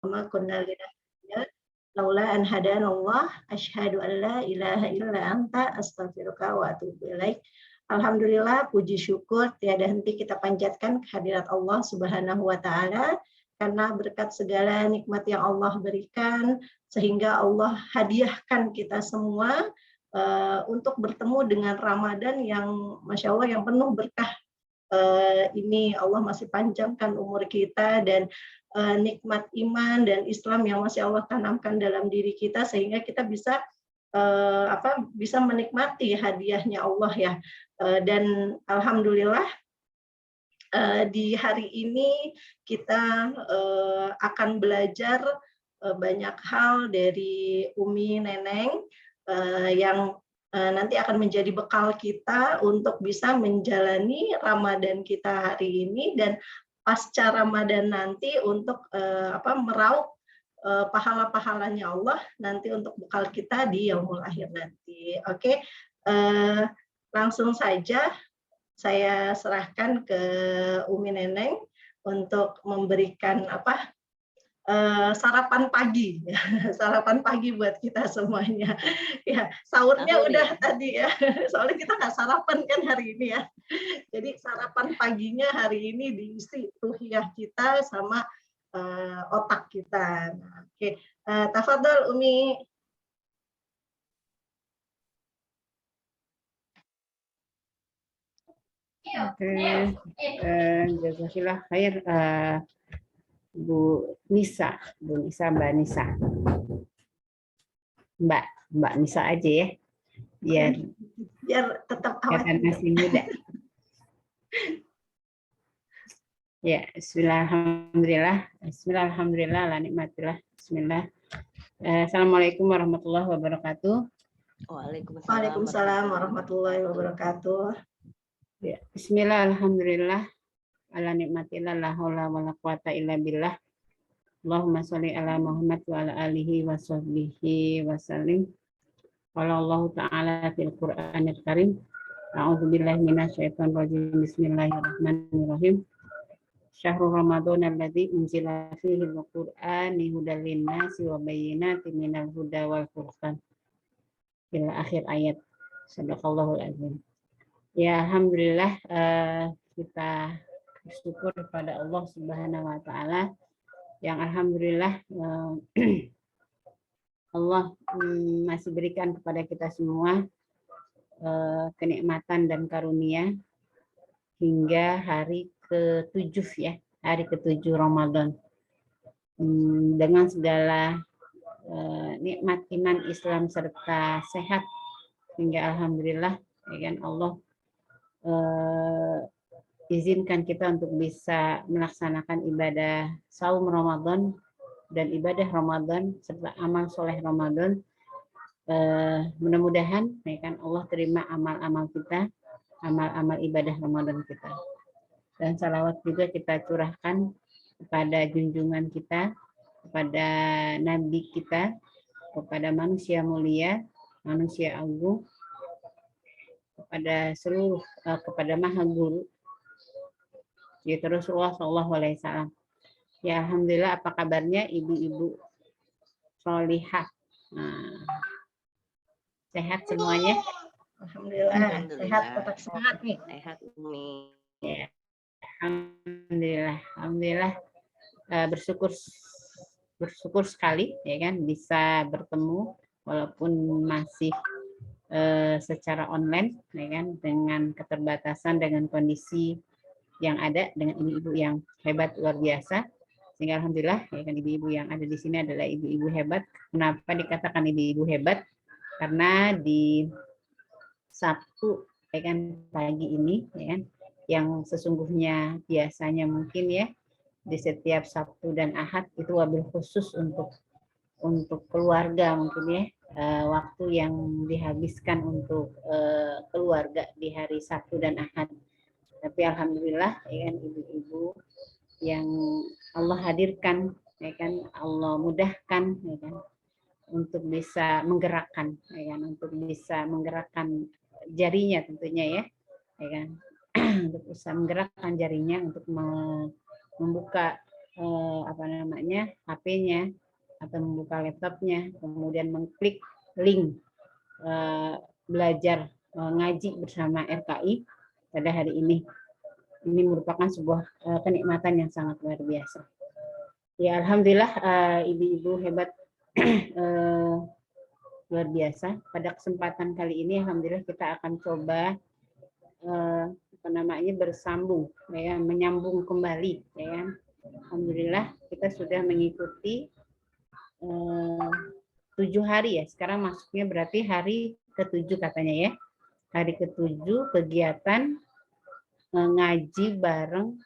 ma kunna linahtadiya laula an hadanallah asyhadu an la ilaha illa anta astaghfiruka wa atubu ilaik. Alhamdulillah, puji syukur tiada henti kita panjatkan kehadirat Allah Subhanahu wa taala karena berkat segala nikmat yang Allah berikan sehingga Allah hadiahkan kita semua untuk bertemu dengan Ramadan yang Masya Allah yang penuh berkah. Ini Allah masih panjangkan umur kita dan nikmat iman dan Islam yang masih Allah tanamkan dalam diri kita sehingga kita bisa bisa menikmati hadiahnya Allah ya. Dan alhamdulillah di hari ini kita akan belajar banyak hal dari Umi Neneng yang nanti akan menjadi bekal kita untuk bisa menjalani Ramadan kita hari ini dan pasca Ramadan nanti untuk meraup pahala-pahalanya Allah nanti untuk bekal kita di yaumul akhir nanti. Oke. Langsung saja saya serahkan ke Umi Neneng untuk memberikan sarapan pagi, sarapan pagi buat kita semuanya. Ya, sahurnya udah tadi ya, soalnya kita nggak sarapan kan hari ini ya. Jadi sarapan paginya hari ini diisi ruhiyah kita sama otak kita. Nah, oke, tafadhol Umi. Oke, jazakallah khair Mbak Nisa, Mbak Nisa aja ya, biar tetap awet masih muda. Ya, Bismillahirrahmanirrahim, ala nikmatillah, Bismillah. Assalamualaikum warahmatullahi wabarakatuh. Waalaikumsalam warahmatullahi wabarakatuh. Ya, Bismillah, alhamdulillah, ala nikmatillah, la haula wala quwata illa billah. Allahumma sholli ala Muhammad wa ala alihi wa sahbihi wa sallim. Qala Allah ta'ala fil Qur'anil Karim. A'udzu billahi minasyaitonir rajim. Bismillahirrahmanirrahim. Syahrul Ramadan alladzi unzila fihi al-Qur'an hudal lin-nasi wa bayyinatin minal huda wal furqan. Ila akhir ayat. Shadaqallahul azim. Ya, alhamdulillah kita bersyukur kepada Allah Subhanahu wa taala yang alhamdulillah Allah masih berikan kepada kita semua kenikmatan dan karunia hingga hari ke-7 ya, hari ke-7 Ramadan. Dengan segala nikmat iman Islam serta sehat hingga alhamdulillah ya kan Allah izinkan kita untuk bisa melaksanakan ibadah saum Ramadan dan ibadah Ramadan serta amal soleh Ramadan. Mudah-mudahan ya kan Allah terima amal-amal kita, amal-amal ibadah Ramadan kita. Dan salawat juga kita curahkan kepada junjungan kita, kepada Nabi kita, kepada manusia mulia, manusia agung, kepada seluruh kepada Maha Guru yaitu Rasulullah SAW. Ya, alhamdulillah, apa kabarnya ibu-ibu sholihah? Sehat semuanya? Alhamdulillah. Sehat, tetap sehat nih. Sehat Umi. Ya, alhamdulillah, bersyukur sekali ya kan bisa bertemu walaupun masih secara online ya kan, dengan keterbatasan, dengan kondisi yang ada, dengan ibu-ibu yang hebat luar biasa, sehingga alhamdulillah ya kan ibu-ibu yang ada di sini adalah ibu-ibu hebat. Kenapa dikatakan ibu-ibu hebat? Karena di Sabtu ya kan pagi ini ya kan, yang sesungguhnya biasanya mungkin ya di setiap Sabtu dan Ahad itu wabil khusus untuk keluarga mungkin ya, waktu yang dihabiskan untuk keluarga di hari Sabtu dan Ahad. Tapi alhamdulillah ya kan ibu-ibu yang Allah hadirkan ya kan, Allah mudahkan ya kan untuk bisa menggerakkan ya kan, untuk bisa menggerakkan jarinya tentunya ya kan untuk bisa menggerakkan jarinya untuk membuka apa namanya HP-nya atau membuka laptopnya, kemudian mengklik link belajar ngaji bersama RKI pada hari ini. Ini merupakan sebuah kenikmatan yang sangat luar biasa. Ya, alhamdulillah ibu-ibu hebat, luar biasa. Pada kesempatan kali ini, alhamdulillah kita akan coba apa namanya bersambung, ya, menyambung kembali, ya kan. Alhamdulillah kita sudah mengikuti 7 hari ya. Sekarang masuknya berarti hari ke-7 katanya ya. Hari ke-7 kegiatan ngaji bareng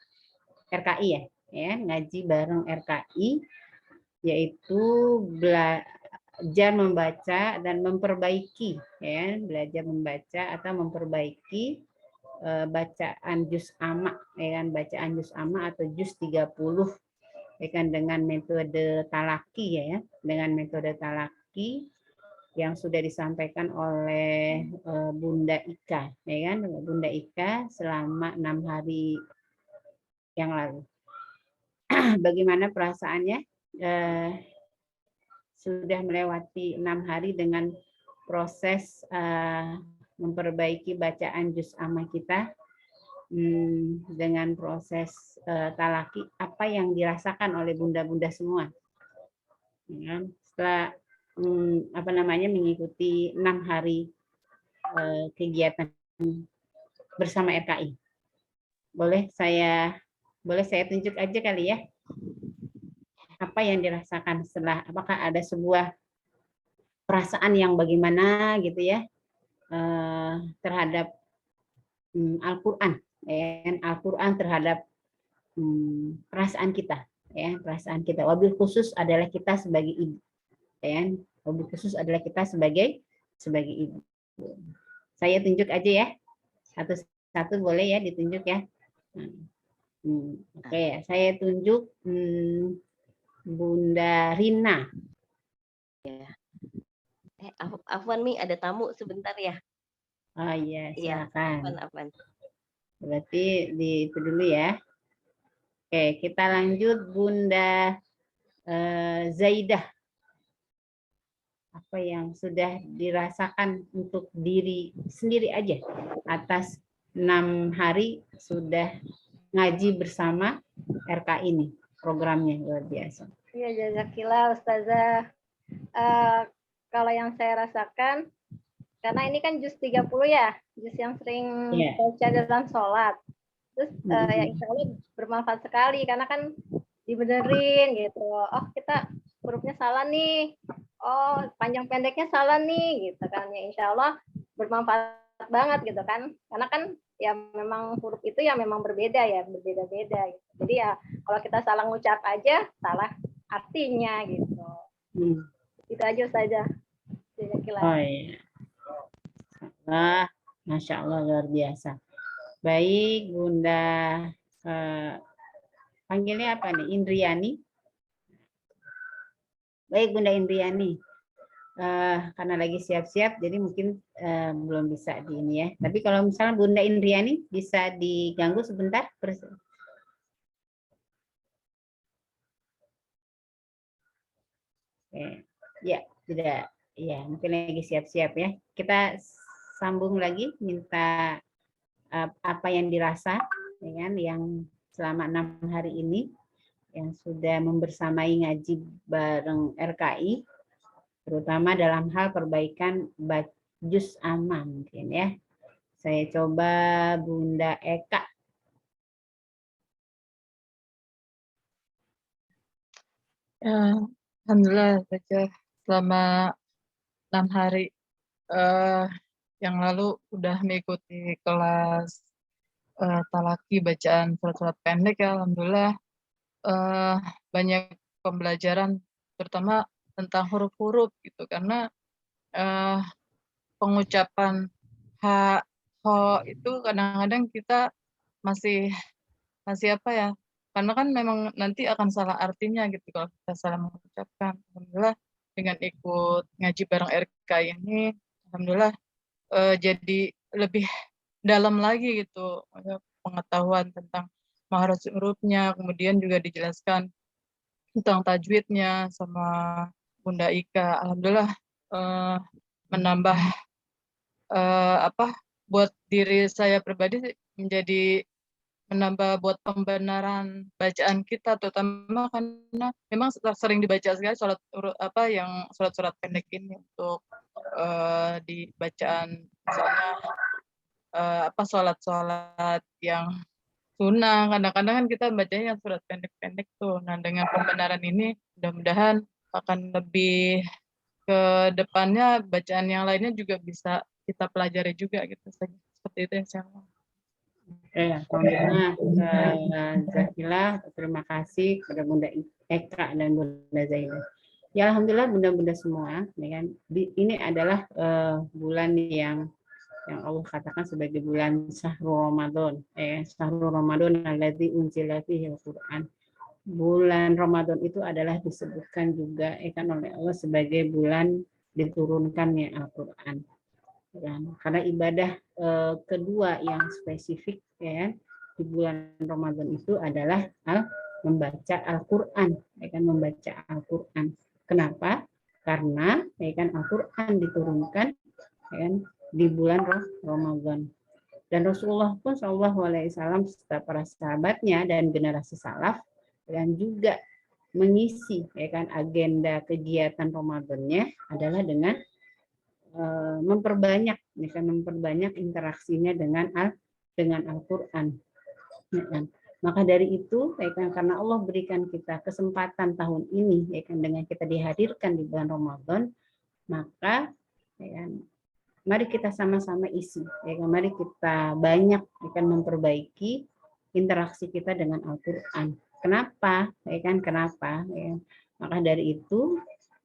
RKI ya, ngaji bareng RKI, yaitu belajar membaca dan memperbaiki, ya, belajar membaca atau memperbaiki bacaan juz amma, ya kan, bacaan juz amma atau juz 30, ya kan, dengan metode talaki ya, dengan metode talaki yang sudah disampaikan oleh Bunda Ika, ya kan, Bunda Ika selama 6 hari yang lalu. Bagaimana perasaannya? Sudah melewati 6 hari dengan proses memperbaiki bacaan juz amma kita, dengan proses talaki, apa yang dirasakan oleh bunda-bunda semua? Ya, setelah apa namanya mengikuti 6 hari kegiatan bersama RKI. Boleh saya tunjuk aja kali ya, apa yang dirasakan setelah, apakah ada sebuah perasaan yang bagaimana gitu ya terhadap Al-Quran, ya, Al-Quran terhadap perasaan kita, ya, perasaan kita. Wabil khusus adalah kita sebagai ibu, ya, wabil khusus adalah kita sebagai ibu. Saya tunjuk aja ya, satu-satu boleh ya ditunjuk ya. Oke, saya tunjuk Bunda Rina. Ya. Afwan Mi, ada tamu sebentar ya. Oh iya, silakan. Afwan. Berarti itu dulu ya. Oke, kita lanjut Bunda Zaidah. Apa yang sudah dirasakan untuk diri sendiri aja atas 6 hari sudah ngaji bersama RKI ini, programnya luar biasa. Iya, jazakillah Ustazah. Kalau yang saya rasakan, karena ini kan juz 30 ya, juz yang sering baca dalam sholat. Terus ya insya Allah bermanfaat sekali, karena kan dibenerin gitu. Oh, kita hurufnya salah nih. Oh, panjang pendeknya salah nih gitu kan. Ya insya Allah bermanfaat banget gitu kan. Karena kan ya memang huruf itu ya memang berbeda ya, berbeda-beda gitu. Jadi ya kalau kita salah ngucap aja, salah artinya gitu. Itu aja saja. Oh iya. Masya Allah luar biasa. Baik, Bunda panggilnya apa nih? Indriani. Baik, Bunda Indriani. Karena lagi siap-siap, jadi mungkin belum bisa di ini ya. Tapi kalau misalnya Bunda Indriani bisa diganggu sebentar. Ya, tidak. Ya, mungkin lagi siap-siap ya. Kita sambung lagi, minta apa yang dirasa, ya kan, yang selama 6 hari ini, yang sudah membersamai ngaji bareng RKI, terutama dalam hal perbaikan juz amma mungkin ya. Saya coba Bunda Eka. Ya, alhamdulillah saja selama 6 hari yang lalu udah mengikuti kelas talaki bacaan surat-surat pendek ya, alhamdulillah banyak pembelajaran terutama tentang huruf-huruf gitu, karena pengucapan ha, ho itu kadang-kadang kita masih apa ya, karena kan memang nanti akan salah artinya gitu kalau kita salah mengucapkan. Alhamdulillah dengan ikut ngaji bareng RK ini, alhamdulillah jadi lebih dalam lagi gitu pengetahuan tentang maharij hurufnya, kemudian juga dijelaskan tentang tajwidnya sama Bunda Ika. Alhamdulillah menambah buat diri saya pribadi menjadi menambah buat pembenaran bacaan kita, terutama karena memang sering dibaca sekali surat-surat pendek ini untuk di bacaan misalnya sholat yang sunnah. Kadang-kadang kan kita bacanya yang surat pendek-pendek tuh. Nah, dengan pembenaran ini mudah-mudahan akan lebih ke depannya bacaan yang lainnya juga bisa kita pelajari juga gitu saja. Seperti itu yang saya mau. Alhamdulillah, Zakila, terima kasih kepada Bunda Eka dan Bunda Zaina. Ya, alhamdulillah bunda-bunda semua, ya kan? Ini adalah bulan yang Allah katakan sebagai bulan Syahrul Ramadan, Syahrul Ramadan alladzi unzila fihi al-Qur'an. Bulan Ramadan itu adalah disebutkan juga oleh Allah sebagai bulan diturunkannya Al-Qur'an. Karena ibadah kedua yang spesifik ya di bulan Ramadan itu adalah membaca Al-Qur'an, membaca Al-Qur'an. Kenapa? Karena Al-Qur'an diturunkan di bulan Ramadan. Dan Rasulullah pun SAW serta para sahabatnya dan generasi salaf dan juga mengisi agenda kegiatan Ramadannya adalah dengan memperbanyak interaksinya dengan Al-Qur'an. Maka dari itu karena Allah berikan kita kesempatan tahun ini dengan kita dihadirkan di bulan Ramadan, maka mari kita sama-sama isi, mari kita banyak memperbaiki interaksi kita dengan Al-Qur'an. Kenapa? Kenapa? Maka dari itu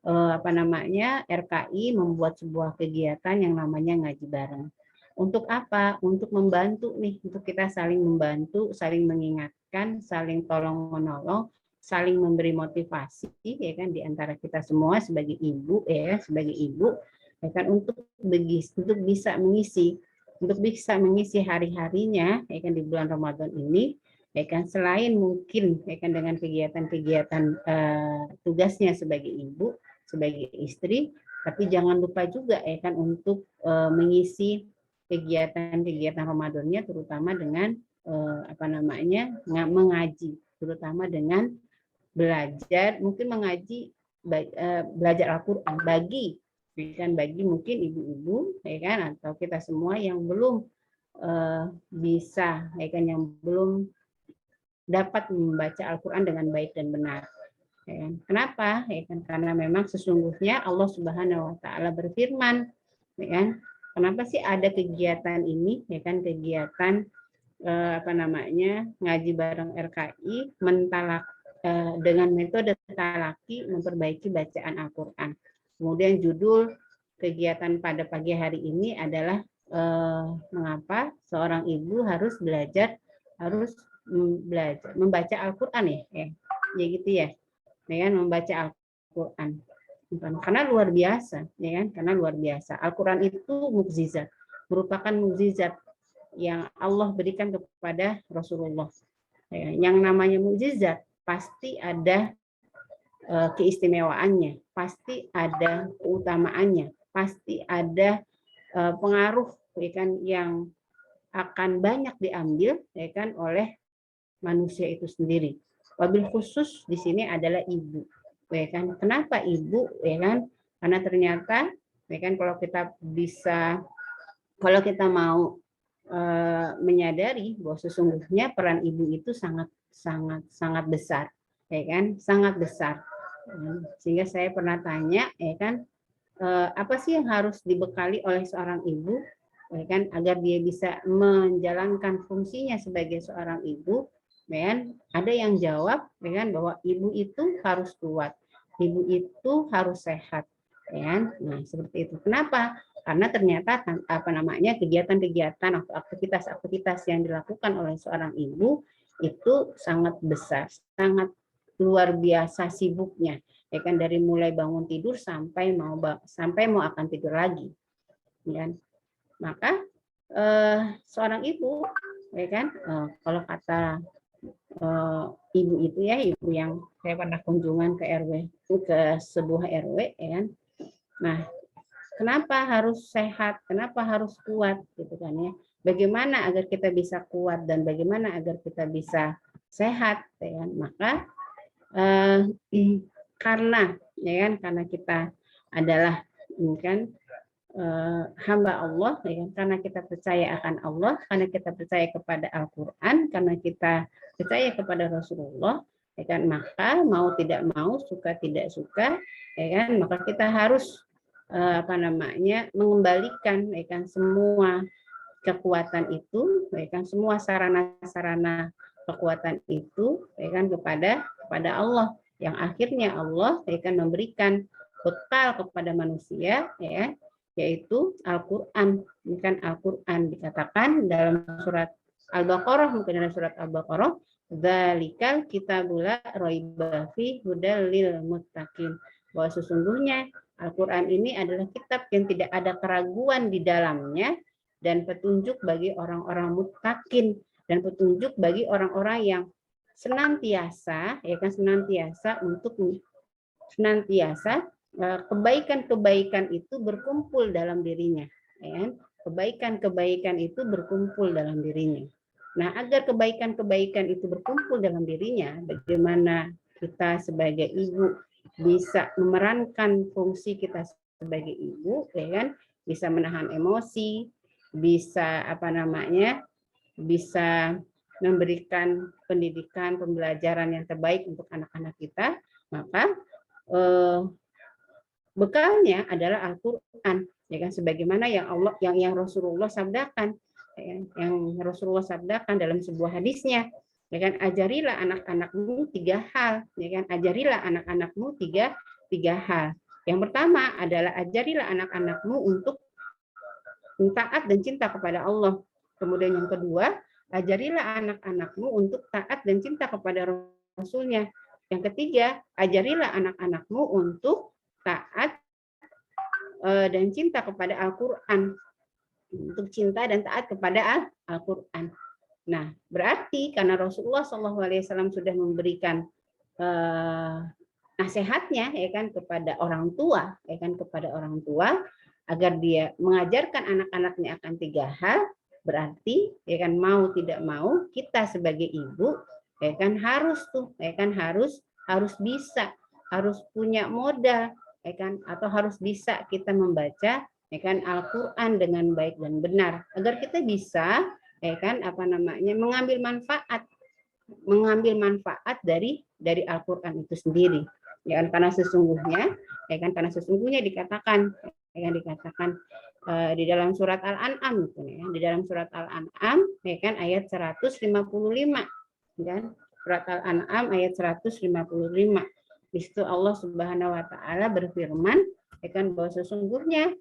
RKI membuat sebuah kegiatan yang namanya ngaji bareng. Untuk apa? Untuk membantu untuk kita saling membantu, saling mengingatkan, saling tolong menolong, saling memberi motivasi di antara kita semua sebagai ibu untuk bisa mengisi hari-harinya di bulan Ramadan ini selain mungkin dengan kegiatan-kegiatan tugasnya sebagai ibu, sebagai istri, tapi jangan lupa juga untuk mengisi kegiatan-kegiatan Ramadannya terutama dengan mengaji, terutama dengan belajar, mungkin belajar Al-Qur'an bagi mungkin ibu-ibu atau kita semua yang belum bisa yang belum dapat membaca Al-Qur'an dengan baik dan benar. Kenapa? Karena memang sesungguhnya Allah Subhanahu wa taala berfirman, kenapa sih ada kegiatan ini, kegiatan ngaji bareng RKI dengan metode talaki memperbaiki bacaan Al-Qur'an. Kemudian judul kegiatan pada pagi hari ini adalah mengapa seorang ibu harus belajar membaca Al-Qur'an ya gitu ya. Membaca Al-Qur'an. Karena luar biasa, karena luar biasa. Al-Qur'an itu mukjizat, merupakan mukjizat yang Allah berikan kepada Rasulullah. Yang namanya mukjizat pasti ada keistimewaannya, pasti ada keutamaannya, pasti ada pengaruh yang akan banyak diambil oleh manusia itu sendiri. Wabil khusus di sini adalah ibu, Kenapa ibu, Karena ternyata, kalau kita mau menyadari bahwa sesungguhnya peran ibu itu sangat besar, sangat besar. Sehingga saya pernah tanya, apa sih yang harus dibekali oleh seorang ibu, agar dia bisa menjalankan fungsinya sebagai seorang ibu. Ada yang jawab bahwa ibu itu harus kuat, ibu itu harus sehat. Nah, seperti itu. Kenapa? Karena ternyata kegiatan-kegiatan atau aktivitas-aktivitas yang dilakukan oleh seorang ibu itu sangat besar, sangat luar biasa sibuknya, dari mulai bangun tidur sampai mau akan tidur lagi. Maka seorang ibu, kalau kata ibu itu ya, ibu yang saya pernah kunjungan ke RW, ke sebuah RW ya kan. Nah, kenapa harus sehat, kenapa harus kuat gitu kan ya. Bagaimana agar kita bisa kuat dan bagaimana agar kita bisa sehat ya kan. Maka karena ya kan, karena kita adalah kan hamba Allah ya kan, karena kita percaya akan Allah, karena kita percaya kepada Al-Qur'an, karena kita percaya kepada Rasulullah ya kan, maka mau tidak mau, suka tidak suka ya kan, maka kita harus mengembalikan ya kan semua kekuatan itu ya kan, semua sarana-sarana kekuatan itu ya kan kepada Allah, yang akhirnya Allah ya kan memberikan bekal kepada manusia ya, yaitu Al-Qur'an. Ini kan Al-Qur'an dikatakan dalam surat Al-Baqarah, mungkin dalam surat Al-Baqarah, dzalikal kitabul la raiba fihi hudal lil muttaqin, bahwa sesungguhnya Al-Qur'an ini adalah kitab yang tidak ada keraguan di dalamnya dan petunjuk bagi orang-orang muttaqin, dan petunjuk bagi orang-orang yang senantiasa ya kan, senantiasa untuk senantiasa kebaikan-kebaikan itu berkumpul dalam dirinya ya kan? Kebaikan-kebaikan itu berkumpul dalam dirinya. Nah, agar kebaikan-kebaikan itu berkumpul dalam dirinya, bagaimana kita sebagai ibu bisa memerankan fungsi kita sebagai ibu ya kan, bisa menahan emosi, bisa bisa memberikan pendidikan, pembelajaran yang terbaik untuk anak-anak kita, maka bekalnya adalah Al-Qur'an ya kan, sebagaimana yang Allah yang Rasulullah sabdakan ya, yang Rasulullah sabdakan dalam sebuah hadisnya ya kan, ajarilah anak-anakmu 3 hal ya kan, ajarilah anak-anakmu tiga hal. Yang pertama adalah ajarilah anak-anakmu untuk taat dan cinta kepada Allah. Kemudian yang kedua, ajarilah anak-anakmu untuk taat dan cinta kepada Rasulnya. Yang ketiga, ajarilah anak-anakmu untuk taat dan cinta kepada Al-Qur'an. Untuk cinta dan taat kepada Al-Qur'an. Nah, berarti karena Rasulullah SAW sudah memberikan nasihatnya ya kan kepada orang tua, ya kan, kepada orang tua agar dia mengajarkan anak-anaknya akan 3 hal, berarti ya kan mau tidak mau kita sebagai ibu ya kan harus bisa, harus punya modal ya kan, atau harus bisa kita membaca ya kan Al-Qur'an dengan baik dan benar, agar kita bisa ya kan mengambil manfaat dari Al-Qur'an itu sendiri ya kan, karena sesungguhnya dikatakan di dalam surat Al-An'am ya, di dalam surat Al-An'am ya kan ayat 155 kan, surat Al-An'am ayat 155. Di situ Allah Subhanahu wa taala berfirman ya kan, bahwa sesungguhnya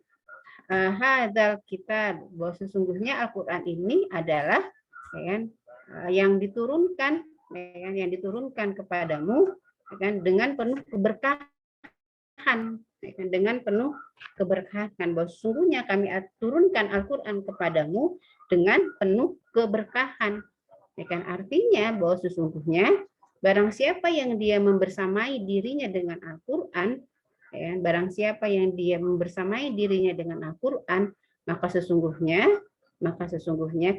hadzal kitab, bahwa sesungguhnya Al-Qur'an ini adalah ya kan yang diturunkan kepadamu ya kan, dengan penuh keberkahan ya kan, dengan penuh keberkahan, bahwa sesungguhnya kami turunkan Al-Qur'an kepadamu dengan penuh keberkahan ya kan, artinya bahwa sesungguhnya barang siapa yang dia membersamai dirinya dengan Al-Qur'an ya, barang siapa yang dia membersamai dirinya dengan Al-Qur'an, maka sesungguhnya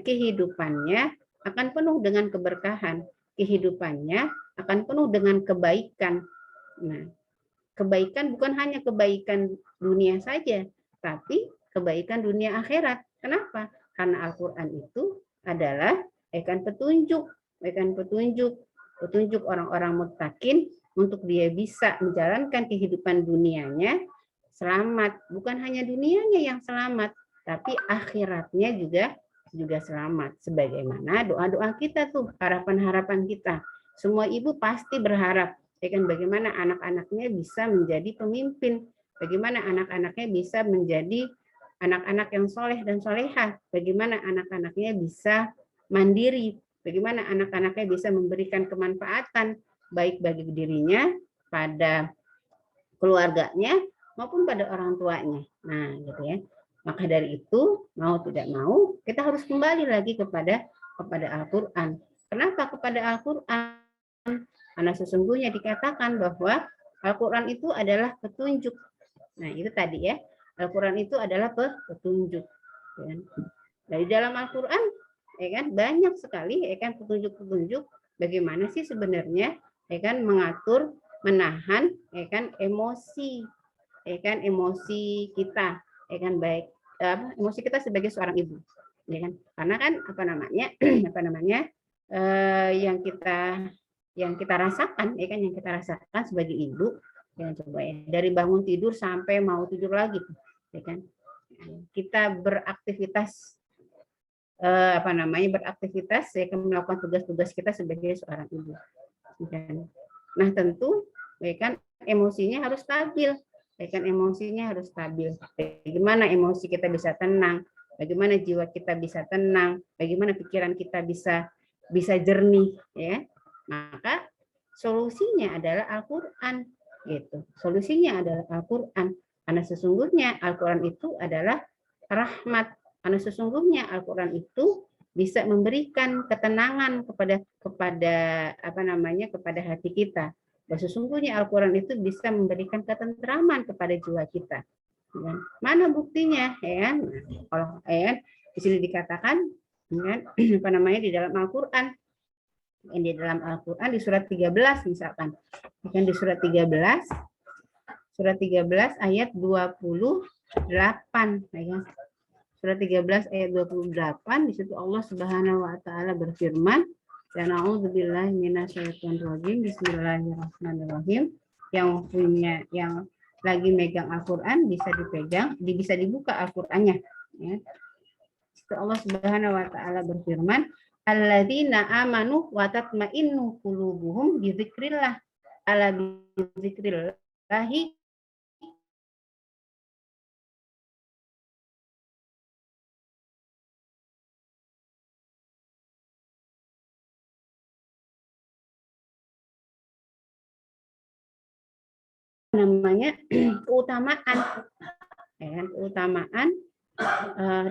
kehidupannya akan penuh dengan keberkahan, kehidupannya akan penuh dengan kebaikan. Nah, kebaikan bukan hanya kebaikan dunia saja, tapi kebaikan dunia akhirat. Kenapa? Karena Al-Qur'an itu adalah petunjuk orang-orang muttaqin untuk dia bisa menjalankan kehidupan dunianya selamat. Bukan hanya dunianya yang selamat, tapi akhiratnya juga selamat. Sebagaimana doa-doa kita tuh, harapan-harapan kita. Semua ibu pasti berharap ya kan, bagaimana anak-anaknya bisa menjadi pemimpin, bagaimana anak-anaknya bisa menjadi anak-anak yang soleh dan solehah, bagaimana anak-anaknya bisa mandiri, bagaimana anak-anaknya bisa memberikan kemanfaatan baik bagi dirinya, pada keluarganya, maupun pada orang tuanya. Nah, gitu ya. Maka dari itu, mau tidak mau, kita harus kembali lagi kepada Al-Qur'an. Kenapa kepada Al-Quran? Karena sesungguhnya dikatakan bahwa Al-Quran itu adalah petunjuk. Nah, itu tadi ya. Al-Quran itu adalah petunjuk. Ya. Dari dalam Al-Quran, ya kan, banyak sekali ya kan petunjuk-petunjuk bagaimana sih sebenarnya ya kan mengatur, menahan ya kan emosi, ya kan emosi kita, ya kan baik emosi kita sebagai seorang ibu, ya kan? Karena kan apa namanya apa namanya yang kita rasakan, ya kan yang kita rasakan sebagai ibu, ya coba ya dari bangun tidur sampai mau tidur lagi, ya kan? Kita beraktivitas apa namanya beraktivitas ya kan melakukan tugas-tugas kita sebagai seorang ibu. Nah tentu ya kan emosinya harus stabil, ya kan emosinya harus stabil. Bagaimana emosi kita bisa tenang, bagaimana jiwa kita bisa tenang, bagaimana pikiran kita bisa jernih, ya. Maka solusinya adalah Al-Qur'an, gitu. Solusinya adalah Al-Qur'an. Karena sesungguhnya Al-Qur'an itu adalah rahmat. Karena sesungguhnya Al-Qur'an itu bisa memberikan ketenangan kepada apa namanya kepada hati kita. Dan sesungguhnya Al-Qur'an itu bisa memberikan ketentraman kepada jiwa kita. Mana buktinya, ya kan? Kalau ya di sini dikatakan, ya, apa namanya di dalam Al-Qur'an, di dalam Al-Qur'an di surat 13 misalkan, kan di surat 13 ayat 28, ya kan? Surat 13 ayat 28 di situ Allah Subhanahu wa taala berfirman, "Ya na'udzubillahi minasyaitonirrajim. Bismillahirrahmanirrahim." Yang lagi megang Al-Qur'an bisa dibuka Al-Qur'annya, ya. Allah Subhanahu wa taala berfirman, "Alladzina amanu wa tatma'innu qulubuhum bi dzikrillah." Ala bi dzikrillahi namanya keutamaan, ya kan? Keutamaan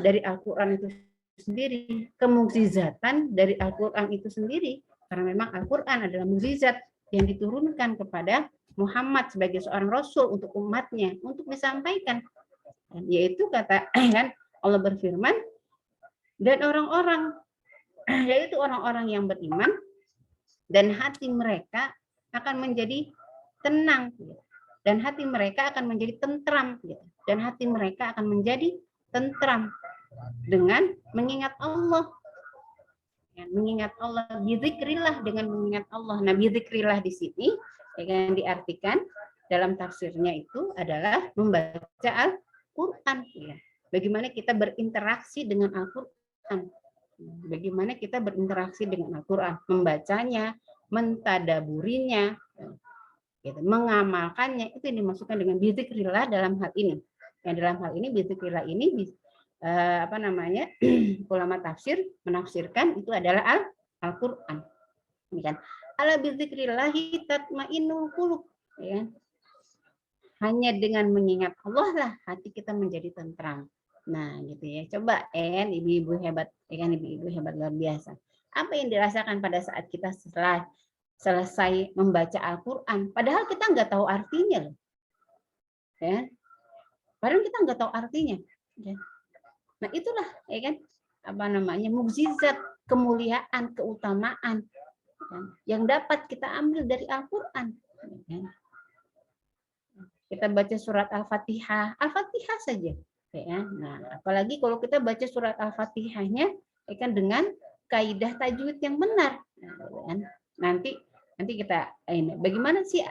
dari Al-Qur'an itu sendiri, kemukjizatan dari Al-Qur'an itu sendiri, karena memang Al-Qur'an adalah mukjizat yang diturunkan kepada Muhammad sebagai seorang rasul untuk umatnya untuk disampaikan, yaitu kata kan Allah berfirman, dan orang-orang yaitu orang-orang yang beriman dan hati mereka akan menjadi tenang, dan hati mereka akan menjadi tentram, dan hati mereka akan menjadi tentram dengan mengingat Allah, mengingat Allah, bizikrillah, dengan mengingat Allah. Nah, bizikrillah di sini yang diartikan dalam tafsirnya itu adalah membaca Al-Qur'an, ya. Bagaimana kita berinteraksi dengan Al-Qur'an, bagaimana kita berinteraksi dengan Al-Qur'an, membacanya, mentadaburinya, gitu, mengamalkannya, itu yang dimaksudkan dengan bizikrillah dalam hal ini. Yang dalam hal ini bizikrillah ini apa namanya ulama tafsir menafsirkan itu adalah Al-Qur'an. Ini kan ala bizikrillahi tatmainnul qulub, ya. Hanya dengan mengingat Allah lah hati kita menjadi tentram. Nah, gitu ya. Coba ibu-ibu hebat, kan ibu-ibu hebat luar biasa. Apa yang dirasakan pada saat kita setelah selesai membaca Al-Qur'an, padahal kita nggak tahu artinya, ya. Padahal kita nggak tahu artinya, ya. Nah, itulah ya kan apa namanya mukjizat, kemuliaan, keutamaan, ya, yang dapat kita ambil dari Al-Qur'an, ya. Kita baca surat Al-Fatihah saja, ya. Nah, apalagi kalau kita baca surat Al-Fatihahnya ya kan dengan kaidah tajwid yang benar, ya. Nanti kita ini bagaimana sih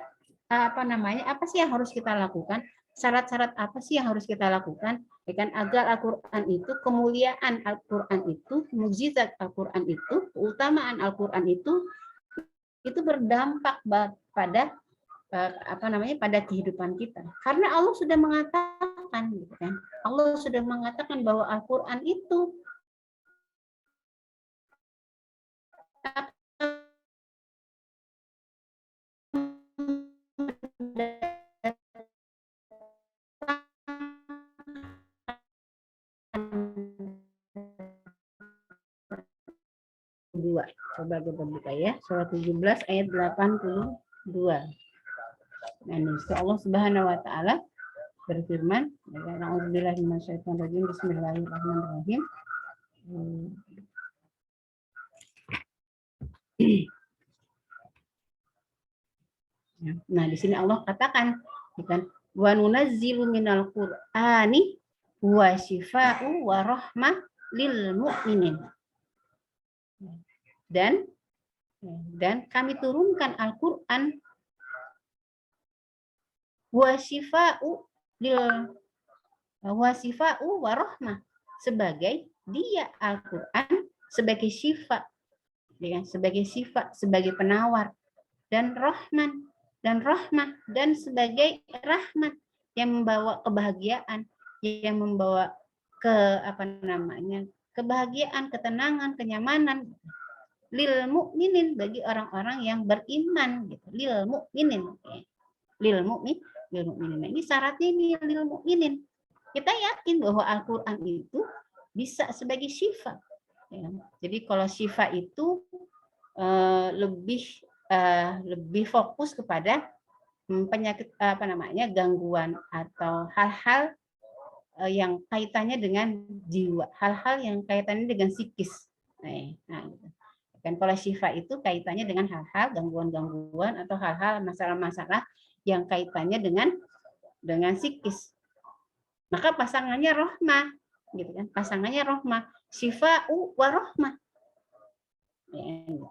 apa namanya, apa sih yang harus kita lakukan, syarat-syarat apa sih yang harus kita lakukan, ya kan, agar Al-Qur'an itu, kemuliaan Al-Qur'an itu, mukjizat Al-Qur'an itu, keutamaan Al-Qur'an itu berdampak pada apa namanya pada kehidupan kita. Karena Allah sudah mengatakan, gitu kan. Allah sudah mengatakan bahwa Al-Qur'an itu dua. Coba kita buka ya, surat 17 ayat 82. Nah, insya Allah Subhanahu wa taala berfirman, A'udzubillahi minasyaitonirrajim, bismillahirrahmanirrahim. Nah, di sini Allah katakan, bukan, wa nunazzilu minal qur'ani wa syifa'u wa rahmah lil mu'minin. Dan kami turunkan Al-Qur'an wa syifa'u wa rahmah, sebagai dia Al-Qur'an sebagai syifa, sebagai syifa, sebagai penawar, dan rahman dan rahmah, dan sebagai rahmat yang membawa kebahagiaan, yang membawa kebahagiaan, ketenangan, kenyamanan lil mukminin, bagi orang-orang yang beriman gitu. Lil mukminin. Lil mukminin. Nah, ini syaratnya ini lil mukminin. Kita yakin bahwa Al-Qur'an itu bisa sebagai syifa. Ya. Jadi kalau syifa itu lebih fokus kepada penyakit gangguan atau hal-hal yang kaitannya dengan jiwa, hal-hal yang kaitannya dengan psikis. Nah, gitu. Dan kalau syifa itu kaitannya dengan hal-hal gangguan-gangguan atau hal-hal masalah-masalah yang kaitannya dengan psikis. Maka pasangannya rohmah, gitu kan? Pasangannya rohmah, syifa'u wa rohmah. Ya, gitu.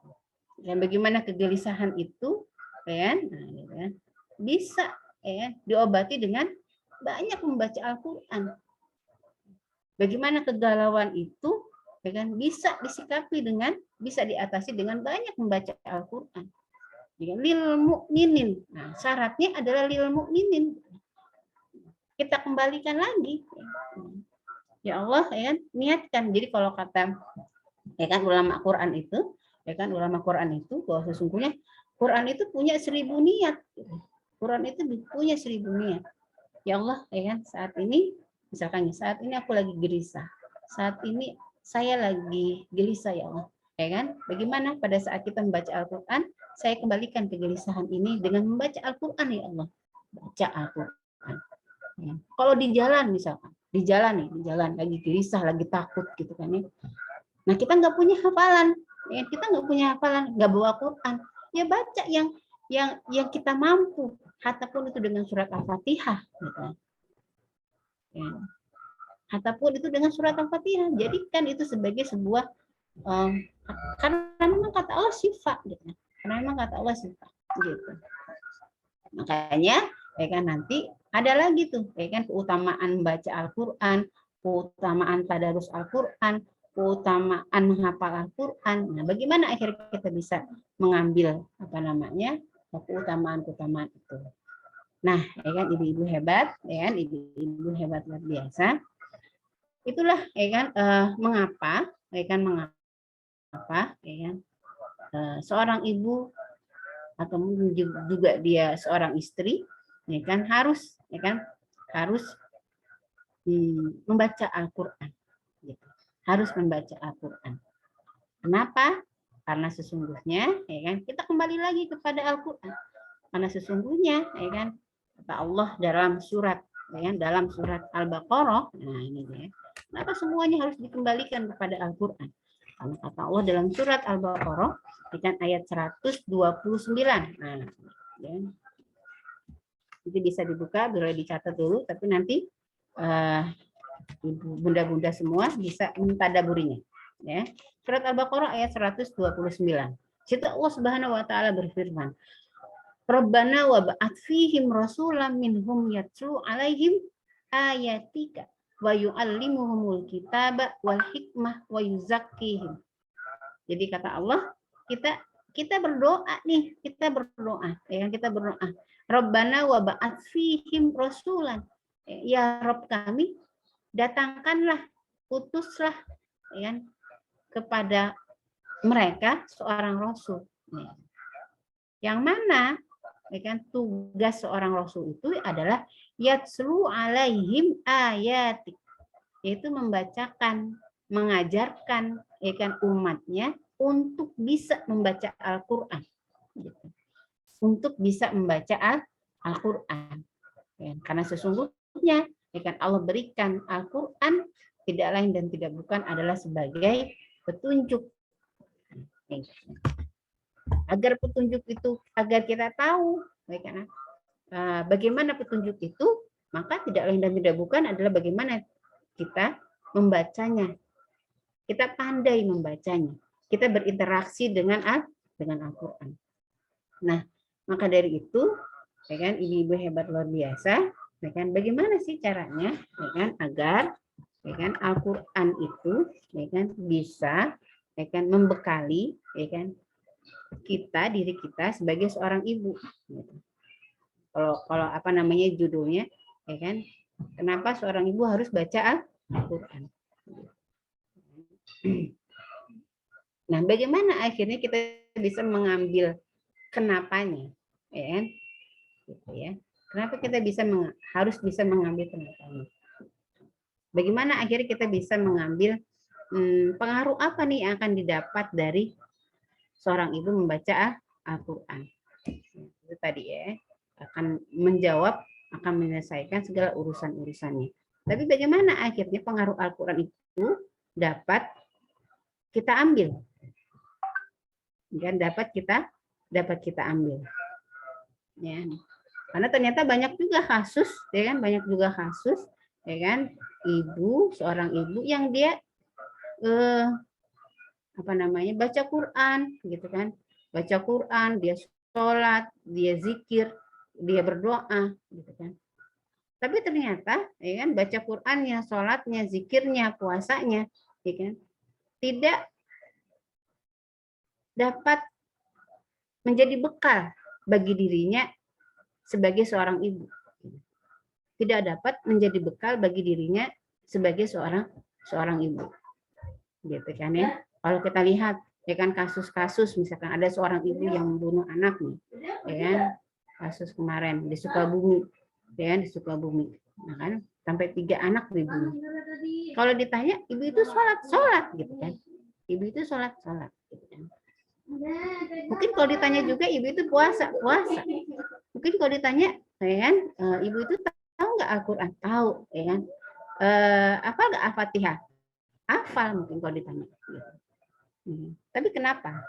Dan bagaimana kegelisahan itu, ya, bisa diobati dengan banyak membaca Al-Qur'an. Bagaimana kegalauan itu, bisa disikapi bisa diatasi dengan banyak membaca Al-Qur'an. Lil mukminin. Nah, syaratnya adalah lil mukminin. Kita kembalikan lagi. Ya Allah, niatkan. Jadi kalau kata ulama Quran itu, ulama Quran itu bahwa sesungguhnya Quran itu punya 1000 niat. Quran itu punya 1000 niat. Ya Allah, saat ini misalkan saat ini aku lagi gelisah. Saat ini saya lagi gelisah, ya Allah. Bagaimana pada saat kita membaca Al-Qur'an, saya kembalikan kegelisahan ini dengan membaca Al-Qur'an, ya Allah. Baca Al-Qur'an. Kalau di jalan misalkan, di jalan lagi gelisah, lagi takut gitu kan ya. Nah, kita nggak punya hafalan. Nggak bawa Quran, ya baca yang kita mampu, hatapun itu dengan surat Al-Fatihah, gitu. Ya. Hatapun itu dengan surat Al-Fatihah, jadikan itu sebagai sebuah karena memang kata Allah syifa, gitu. Karena memang kata Allah syifa, gitu. Makanya, nanti ada lagi tuh, keutamaan baca Al-Quran, keutamaan tadarus Al-Quran, keutamaan menghafal Al-Quran. Nah, bagaimana akhirnya kita bisa mengambil keutamaan itu. Nah, ibu-ibu hebat, ibu-ibu hebat luar biasa. Itulah mengapa seorang ibu atau juga dia seorang istri, harus membaca Al-Quran. Gitu. Harus membaca Al-Quran. Kenapa? Karena sesungguhnya, kita kembali lagi kepada Al-Quran. Karena sesungguhnya, kata Allah dalam surat Al-Baqarah, nah ini dia. Kenapa semuanya harus dikembalikan kepada Al-Quran? Karena kata Allah dalam surat Al-Baqarah, ayat 129. Nah, ya. Itu bisa dibuka, boleh dicatat dulu, tapi nanti bunda-bunda semua bisa mentadaburinya. Ya. Surat Al-Baqarah ayat 129. Situ Allah Subhanahu wa taala berfirman, Rabbana wa ba'ath fihim rasulan minhum yatlu alaihim ayatika wa yu'allimuhumul kitaba wal hikmah wa yuzakkihim. Jadi kata Allah, kita berdoa nih, kita berdoa. Rabbana wa ba'ath fihim rasulan. Ya Rabb kami, datangkanlah, utuslah kepada mereka seorang rasul. Yang mana tugas seorang rasul itu adalah yatslu alaihim ayatik, yaitu membacakan, mengajarkan umatnya untuk bisa membaca Al-Qur'an. Gitu. Untuk bisa membaca Al-Qur'an. Ya, karena sesungguhnya ya kan, Allah berikan Al-Qur'an tidak lain dan tidak bukan adalah sebagai petunjuk. Agar petunjuk itu, agar kita tahu ya kan, bagaimana petunjuk itu, maka tidak lain dan tidak bukan adalah bagaimana kita membacanya. Kita pandai membacanya. Kita berinteraksi dengan Al-Qur'an. Nah, maka dari itu, ya kan, ibu-ibu hebat luar biasa, ya kan, bagaimana sih caranya, ya kan, agar ya kan Al-Qur'an itu ya kan bisa ya kan membekali ya kan diri kita sebagai seorang ibu. Kalau apa namanya judulnya, ya kan, kenapa seorang ibu harus baca Al-Qur'an. Nah, bagaimana akhirnya kita bisa mengambil kenapanya, ya kan? Gitu ya. Kenapa kita harus bisa mengambil kenapanya? Bagaimana akhirnya kita bisa mengambil pengaruh apa nih yang akan didapat dari seorang ibu membaca Al-Qur'an? Itu tadi ya, akan menjawab, akan menyelesaikan segala urusan-urusannya. Tapi bagaimana akhirnya pengaruh Al-Qur'an itu dapat kita ambil? Dan dapat kita ambil. Ya. Karena ternyata banyak juga kasus, ya kan, ya kan, seorang ibu yang dia baca Quran, gitu kan, baca Quran, dia sholat, dia zikir, dia berdoa, gitu kan. Tapi ternyata, ya kan, baca Qurannya, sholatnya, zikirnya, puasanya, ya kan, tidak dapat menjadi bekal bagi dirinya sebagai seorang ibu. Tidak dapat menjadi bekal bagi dirinya sebagai seorang ibu. Gitu kan ya. Kalau kita lihat ya kan kasus-kasus, misalkan ada seorang ibu yang membunuh anak nih, ya kan, kasus kemarin di Sukabumi, ya kan, di Sukabumi. Nah kan, sampai 3 anak dibunuh. Kalau ditanya, ibu itu sholat gitu kan. Ibu itu sholat gitu kan. Mungkin kalau ditanya juga ibu itu puasa. Mungkin kalau ditanya, ya kan, ibu itu tahu nggak Al-Qur'an? Tahu, ya kan. Hafal nggak Al-Fatihah? Hafal mungkin kalau ditanya. Tapi kenapa?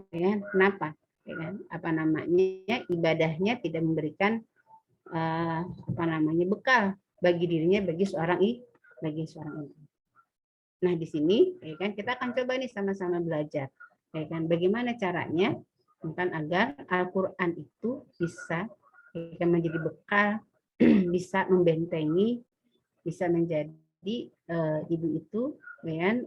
Ya kan? Kenapa? Ya kan? Apa namanya? Ibadahnya tidak memberikan bekal bagi dirinya bagi seorang ibu. Nah, di sini ya kan kita akan coba nih sama-sama belajar. Ya kan, bagaimana caranya kan agar Al-Qur'an itu bisa ya, menjadi bekal, bisa membentengi, bisa menjadi ibu itu ya kan,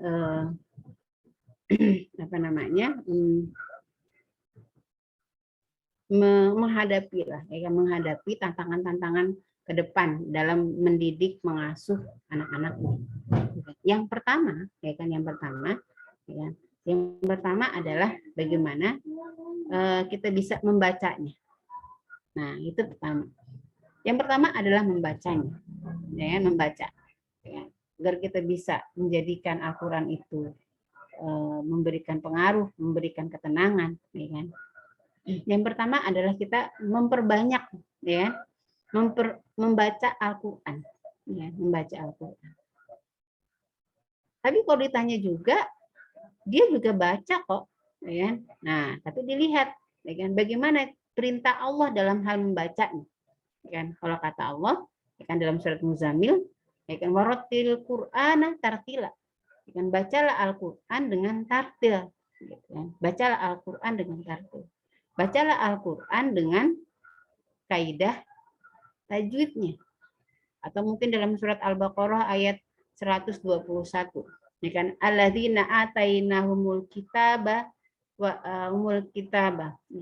menghadapi tantangan-tantangan ke depan dalam mendidik, mengasuh anak-anaknya. Yang pertama adalah bagaimana kita bisa membacanya. Nah, itu pertama. Yang pertama adalah membacanya, ya, membaca, ya, agar kita bisa menjadikan Al-Qur'an itu memberikan pengaruh, memberikan ketenangan, ya kan. Yang pertama adalah kita memperbanyak, ya, membaca Al-Qur'an, ya, membaca Al-Qur'an. Tapi kalau ditanya juga, dia juga baca kok, ya kan. Nah, tapi dilihat, ya kan, bagaimana perintah Allah dalam hal membacanya. Ya kan, kalau kata Allah, ya kan, dalam surat Muzammil, ya kan, warattil Qur'ana tartila. Ya kan, bacalah Al-Qur'an dengan tartil, gitu kan. Bacalah Al-Qur'an dengan tartil. Bacalah Al-Qur'an dengan kaidah tajwidnya. Atau mungkin dalam surat Al-Baqarah ayat 121. Ya kan, alladzina atainahumul kitaba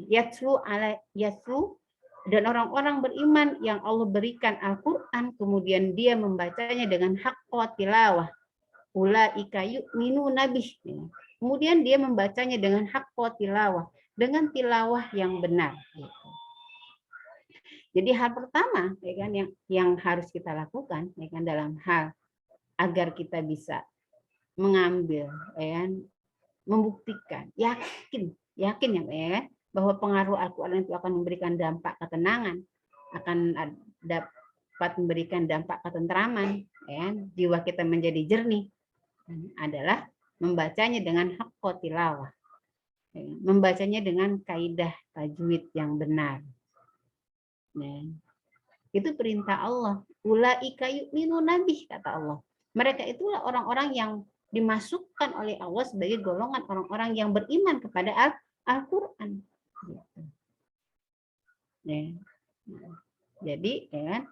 yatlu, dan orang-orang beriman yang Allah berikan Al-Qur'an kemudian dia membacanya dengan haqqa tilawah. Ulaika yu'minuna bih. Kemudian dia membacanya dengan haqqa tilawah, dengan tilawah yang benar. Jadi hal pertama, ya kan, yang harus kita lakukan, ya kan, dalam hal agar kita bisa mengambil, ya kan, membuktikan, yakin ya Pak ya, bahwa pengaruh Al-Quran itu akan memberikan dampak ketenangan, akan dapat memberikan dampak ketentraman, ya, jiwa kita menjadi jernih, adalah membacanya dengan haqqa tilawah, ya, membacanya dengan kaidah tajwid yang benar. Ya. Itu perintah Allah. Ulaika yu'minuna bih, kata Allah. Mereka itulah orang-orang yang dimasukkan oleh Allah sebagai golongan orang-orang yang beriman kepada Al-Quran. Ya. Jadi ya,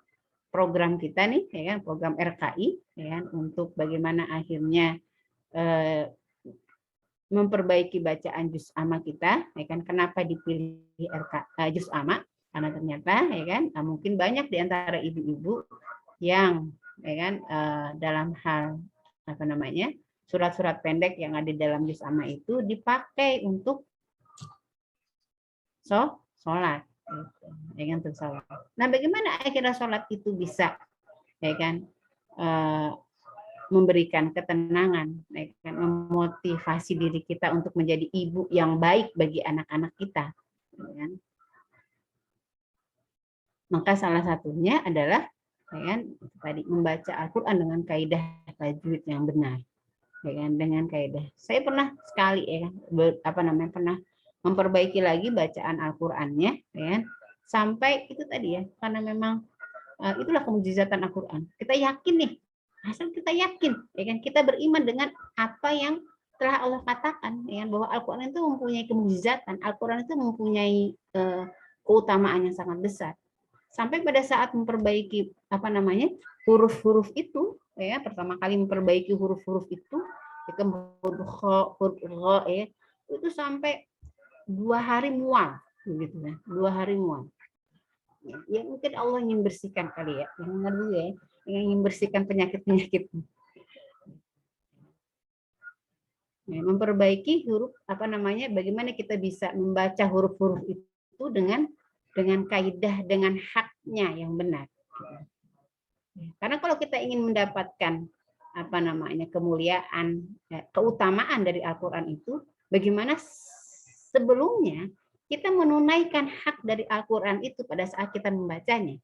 program kita nih, ya, program RKI, ya, untuk bagaimana akhirnya memperbaiki bacaan juz amma kita, ya kan? Kenapa dipilih juz amma? Karena ternyata, ya kan, mungkin banyak di antara ibu-ibu yang, ya kan, dalam hal apa namanya, surat-surat pendek yang ada dalam juz amma itu dipakai untuk sholat, ya kan, untuk sholat. Nah, bagaimana akhirnya sholat itu bisa, ya kan, memberikan ketenangan, ya kan, memotivasi diri kita untuk menjadi ibu yang baik bagi anak-anak kita, ya kan? Maka salah satunya adalah, ya kan, tadi membaca Al-Quran dengan kaidah tajwid yang benar, ya kan, dengan kaidah. Saya pernah sekali, ya, pernah memperbaiki lagi bacaan Al-Qur'annya, ya kan, sampai itu tadi, ya, karena memang itulah kemujizatan Al-Qur'an. Kita yakin nih, asal kita yakin, ya kan, kita beriman dengan apa yang telah Allah katakan, ya kan, bahwa Al-Qur'an itu mempunyai kemujizatan, Al-Qur'an itu mempunyai keutamaan yang sangat besar. Sampai pada saat memperbaiki huruf-huruf itu, ya, pertama kali memperbaiki huruf-huruf itu, ya, itu sampai 2 hari mual, begitu ya, 2 hari mual. Ya, mungkin Allah ingin bersihkan kali ya, ingin bersihkan penyakit-penyakit. Ya, memperbaiki huruf bagaimana kita bisa membaca huruf-huruf itu dengan kaidah, dengan haknya yang benar. Karena kalau kita ingin mendapatkan kemuliaan, keutamaan dari Al-Quran itu, bagaimana sebelumnya kita menunaikan hak dari Al-Quran itu pada saat kita membacanya.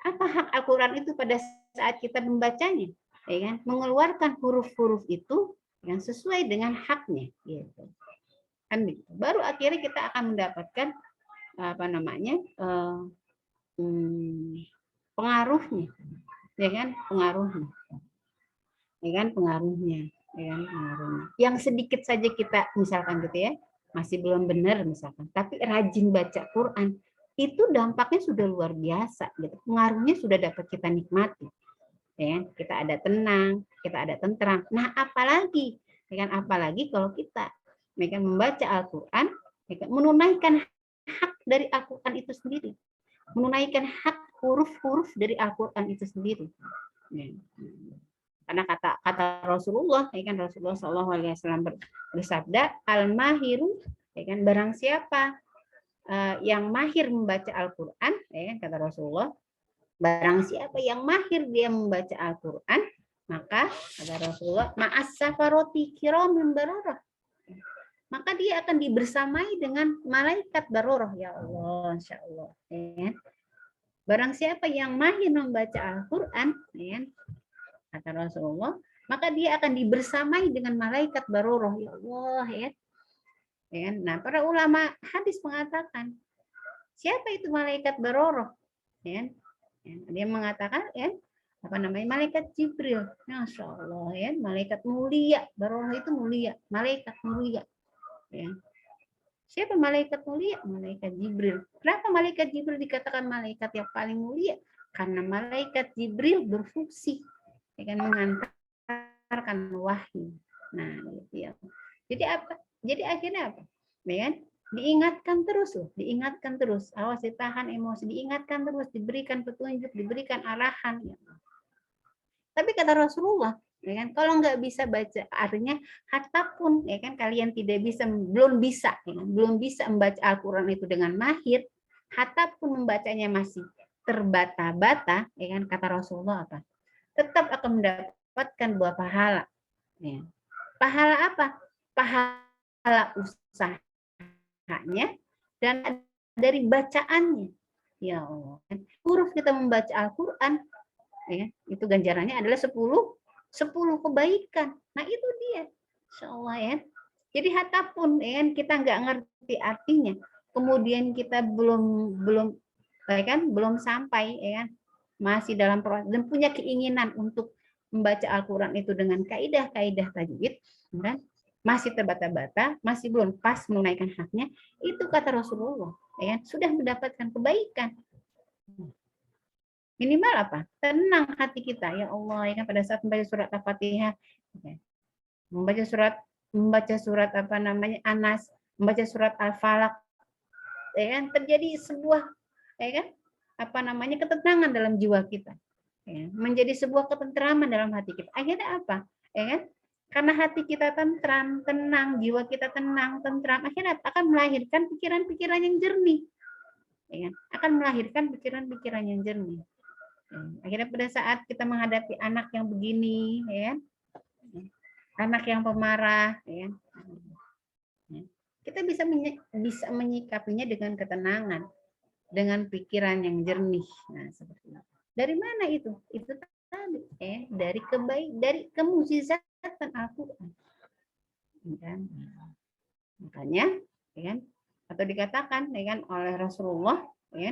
Apa hak Al-Quran itu pada saat kita membacanya? Ya kan? Mengeluarkan huruf-huruf itu yang sesuai dengan haknya. Gitu. Kan begitu. Baru akhirnya kita akan mendapatkan pengaruhnya, ya kan, pengaruhnya, ya kan, pengaruhnya, ya kan, pengaruhnya. Yang sedikit saja kita misalkan gitu ya, masih belum benar misalkan, tapi rajin baca Quran, itu dampaknya sudah luar biasa, gitu. Pengaruhnya sudah dapat kita nikmati, ya kan? Kita ada tenang, kita ada tentram. Nah, apalagi, ya kan, apalagi kalau kita, ya kan, membaca Al-Quran, ya kan, menunaikan hak dari Al-Quran itu sendiri, menunaikan hak huruf-huruf dari Al-Quran itu sendiri. Ya. Karena kata Rasulullah, ya kan, Rasulullah SAW bersabda, al-mahiru, ya kan, barang siapa yang mahir membaca Al-Quran, ya kan, kata Rasulullah, barang siapa yang mahir dia membaca Al-Quran, maka kata Rasulullah, ma'as safaroti kiramin bararah, maka dia akan dibersamai dengan malaikat baroroh, ya Allah, insya Allah. Ya. Barang siapa yang mahir membaca Al-Quran, ya, kata Rasulullah, maka dia akan dibersamai dengan malaikat baroroh, ya Allah. Ya. Nah, para ulama hadis mengatakan, siapa itu malaikat baroroh? Ya. Dia mengatakan, ya, malaikat Jibril, Masya Allah, ya, malaikat mulia, baroroh itu mulia, malaikat mulia. Ya. Siapa malaikat mulia? Malaikat Jibril. Kenapa malaikat Jibril dikatakan malaikat yang paling mulia? Karena malaikat Jibril berfungsi, ya kan, mengantarkan wahyu. Nah, gitu ya. Jadi apa? Jadi akhirnya apa? Ya kan? Diingatkan terus loh, diingatkan terus. Awas, ditahan emosi, diingatkan terus, diberikan petunjuk, diberikan arahan. Ya. Tapi kata Rasulullah, ya kan, kalau nggak bisa baca, artinya hatapun, ya kan, kalian belum bisa membaca Al-Quran itu dengan mahir, hatapun membacanya masih terbata-bata, ya kan, kata Rasulullah apa? Tetap akan mendapatkan buah pahala. Ya. Pahala apa? pahala usahanya dan dari bacaannya. Ya Allah, huruf kita membaca Al-Quran, ya, itu ganjarannya adalah 10 kebaikan. Nah itu dia, insya Allah ya. Jadi hatapun ya, kita nggak ngerti artinya, kemudian kita belum sampai ya, masih dalam proses dan punya keinginan untuk membaca Al-Quran itu dengan kaidah-kaidah tajwid, kan? Masih terbata-bata, masih belum pas menunaikan haknya, itu kata Rasulullah, ya, sudah mendapatkan kebaikan. Minimal apa? Tenang hati kita, ya Allah, ya kan, pada saat membaca surat Al-Fatihah, ya, membaca surat apa namanya Anas, membaca surat Al-Falaq, ya kan, terjadi sebuah, ya kan, apa namanya ketenangan dalam jiwa kita, ya, menjadi sebuah ketentraman dalam hati kita. Akhirnya apa? Ya kan? Karena hati kita tentram, tenang, jiwa kita tenang, tentram, akhirnya akan melahirkan pikiran-pikiran yang jernih. Ya, akan melahirkan pikiran-pikiran yang jernih. Ya, akhirnya pada saat kita menghadapi anak yang begini, ya, anak yang pemarah, ya, kita bisa menyikapinya dengan ketenangan, dengan pikiran yang jernih. Nah, seperti itu. Dari mana itu? Itu tadi, dari kemukjizatan Al-Quran. Dan makanya, ya, atau dikatakan, ya, oleh Rasulullah, ya,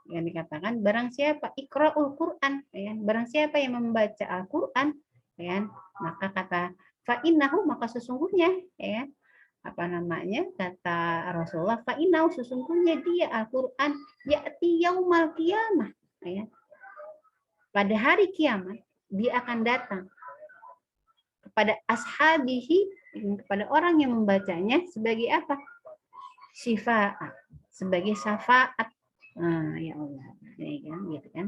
yang dikatakan barang siapa iqra'ul Quran, ya, barang siapa yang membaca Al-Quran, ya, maka kata fa'innahu, maka sesungguhnya, ya, apa namanya, kata Rasulullah, fa'innahu, sesungguhnya dia Al-Quran ya'ti yaumal qiyamah, ya, pada hari kiamat dia akan datang kepada ashabihi, kepada orang yang membacanya sebagai apa? Syifaat, sebagai syafaat. Nah, ya Allah, ya kan, gitu kan.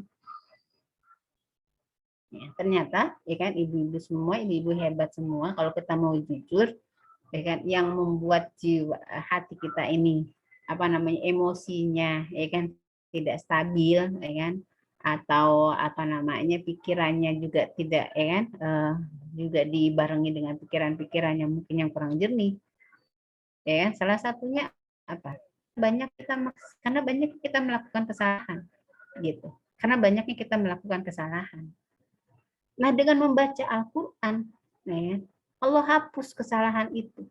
Ya, ternyata, ya kan, ibu-ibu semua, ibu-ibu hebat semua, kalau kita mau jujur, ya kan, yang membuat jiwa hati kita ini apa namanya emosinya, ya kan, tidak stabil, ya kan, atau apa namanya pikirannya juga tidak, ya kan, juga dibarengi dengan pikiran-pikiran yang mungkin yang kurang jernih, ya kan. Salah satunya apa? Karena banyak kita melakukan kesalahan, gitu. Karena banyaknya kita melakukan kesalahan. Nah, dengan membaca Al-Quran, ya, Allah hapus kesalahan itu,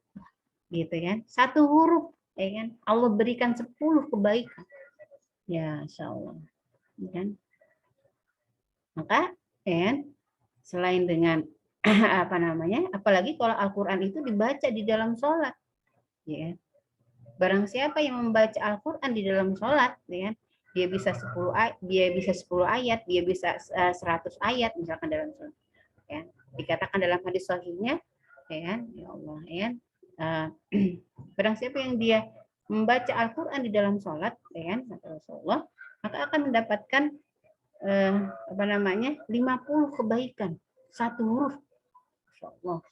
gitu kan. Satu huruf, ya kan, Allah berikan 10 kebaikan. Ya, insya Allah, ya kan. Maka, ya, selain dengan apa namanya, apalagi kalau Al-Quran itu dibaca di dalam sholat, ya. Barang siapa yang membaca Al-Quran di dalam sholat, ya, dia bisa 10 ayat, dia bisa 100 ayat misalkan dalam sholat. Ya. Dikatakan dalam hadis sahihnya, ya, ya Allah, ya, barang siapa yang dia membaca Al-Quran di dalam sholat, ya, kata Rasulullah, maka akan mendapatkan apa namanya 50 kebaikan, satu huruf. Allah.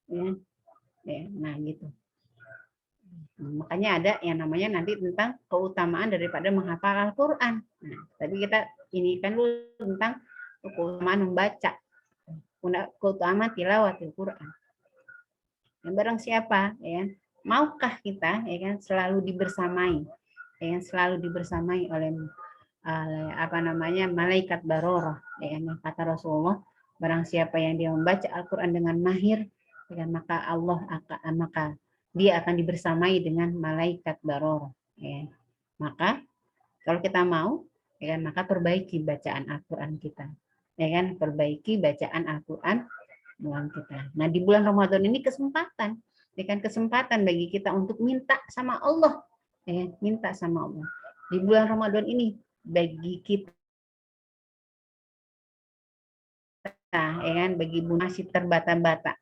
Ya. Ya, nah gitu. Makanya ada yang namanya nanti tentang keutamaan daripada menghafal Al-Quran. Nah, tadi kita ini kan dulu tentang keutamaan membaca, keutamaan tilawatil Quran. Yang barang siapa, ya, maukah kita, ya kan, selalu dibersamai, ya, selalu dibersamai oleh apa namanya malaikat barorah, ya, kata Rasulullah, barang siapa yang dia membaca Al-Quran dengan mahir, ya, maka dia akan dibersamai dengan malaikat barorah, ya. Maka kalau kita mau, ya kan, maka perbaiki bacaan Al-Quran kita, ya kan, perbaiki bacaan Al-Quran kita. Nah, di bulan Ramadan ini kesempatan, ya kan, kesempatan bagi kita untuk minta sama Allah, ya, minta sama Allah. Di bulan Ramadan ini bagi kita, ya kan, bagi ibu masih terbata-bata,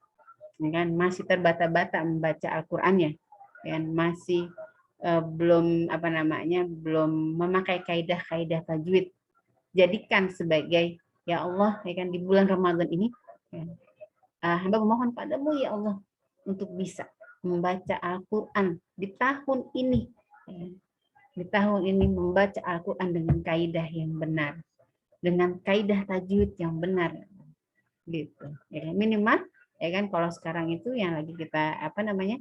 ya kan, masih terbata-bata membaca Al-Qur'annya, ya kan, masih belum apa namanya, belum memakai kaidah-kaidah tajwid. Jadikan sebagai, ya Allah, ya kan, di bulan Ramadan ini, ya, hamba memohon padamu ya Allah untuk bisa membaca Al-Qur'an di tahun ini, ya, di tahun ini membaca Al-Quran dengan kaidah yang benar, dengan kaidah tajwid yang benar, gitu. Ya, minimal ya kan. Kalau sekarang itu yang lagi kita apa namanya,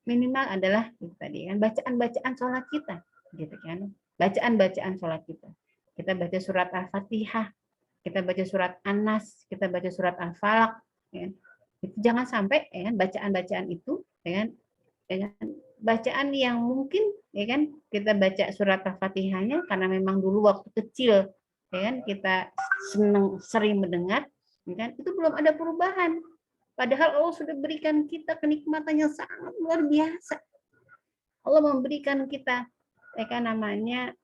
minimal adalah itu tadi kan, bacaan-bacaan sholat kita, gitu kan. Bacaan-bacaan sholat kita. Kita baca surat Al-Fatihah, kita baca surat An-Nas, kita baca surat Al-Falaq, ya. Itu jangan sampai ya kan, bacaan-bacaan itu ya kan, bacaan yang mungkin ya kan kita baca surat Al-Fatihahnya karena memang dulu waktu kecil ya kan kita sering mendengar, ya kan, itu belum ada perubahan. Padahal Allah sudah berikan kita kenikmatan yang sangat luar biasa. Allah memberikan kita ya kan namanya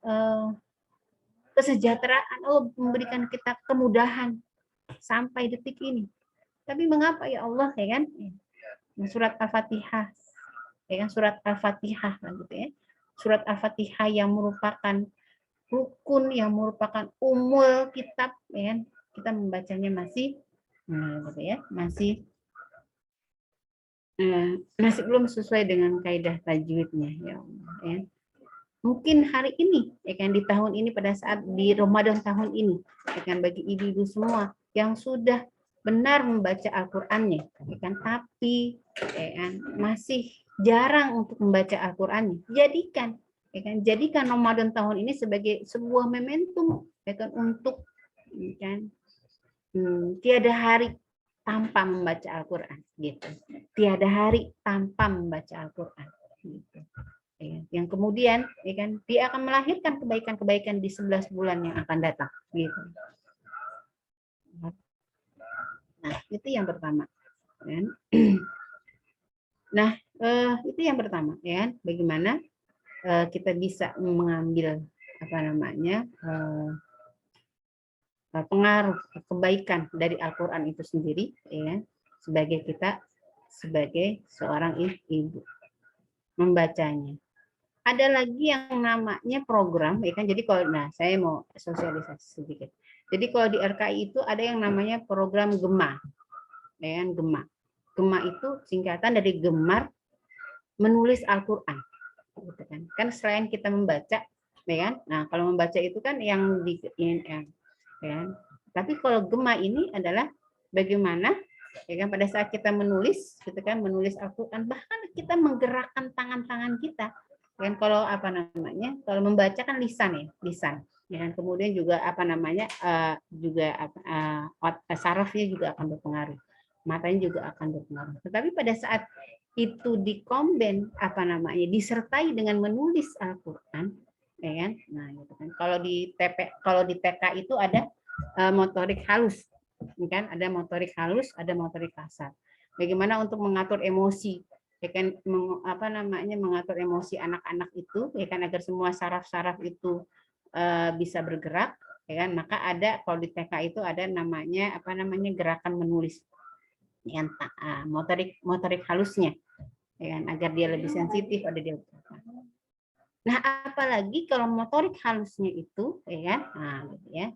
kesejahteraan, Allah memberikan kita kemudahan sampai detik ini. Tapi mengapa ya Allah ya kan? Surat Al-Fatihah, ya kan, surat Al-Fatihah gitu ya. Surat Al-Fatihah yang merupakan rukun, yang merupakan umul kitab, ya kan? Kita membacanya masih gitu ya, masih belum sesuai dengan kaidah tajwidnya ya Allah, ya. Mungkin hari ini ya kan, di tahun ini, pada saat di Ramadan tahun ini ya kan, bagi ibu-ibu semua yang sudah benar membaca Al-Qur'annya ya kan, tapi ya kan masih jarang untuk membaca Al-Qur'annya, jadikan Ramadan tahun ini sebagai sebuah momentum ya kan, untuk ya kan, tiada hari tanpa membaca Al-Qur'an gitu. Tiada hari tanpa membaca Al-Qur'an gitu. Ya, yang kemudian ya kan dia akan melahirkan kebaikan-kebaikan di 11 bulan yang akan datang gitu. Nah, itu yang pertama. Ya. Nah, itu yang pertama ya kan, bagaimana kita bisa mengambil apa namanya pengaruh kebaikan dari Al-Qur'an itu sendiri ya, sebagai kita sebagai seorang ibu membacanya. Ada lagi yang namanya program ya kan. Jadi kalau saya mau sosialisasi sedikit. Jadi kalau di RKI itu ada yang namanya program GEMA. Ya kan, GEMA. GEMA itu singkatan dari gemar menulis Al-Qur'an. Gitu kan. Kan selain kita membaca ya kan. Nah, kalau membaca itu kan yang di ya. Tapi kalau GEMA ini adalah bagaimana ya kan pada saat kita menulis gitu kan, menulis Al-Qur'an, bahkan kita menggerakkan tangan-tangan kita kan. Kalau apa namanya, kalau membaca kan lisan ya kan, kemudian juga apa namanya juga sarafnya juga akan berpengaruh, matanya juga akan berpengaruh. Tetapi pada saat itu dikomben apa namanya, disertai dengan menulis Al-Qur'an ya kan. Nah gitu kan, kalau di TK itu ada motorik halus kan, ada motorik halus, ada motorik kasar. Bagaimana untuk mengatur emosi ya kan, apa namanya, mengatur emosi anak-anak itu ya kan, agar semua saraf-saraf itu bisa bergerak ya kan. Maka ada, kalau di TK itu ada namanya apa namanya, gerakan menulis yang motorik halusnya ya kan, agar dia lebih sensitif, ada dia. Nah, apalagi kalau motorik halusnya itu ya kan, nah gitu ya,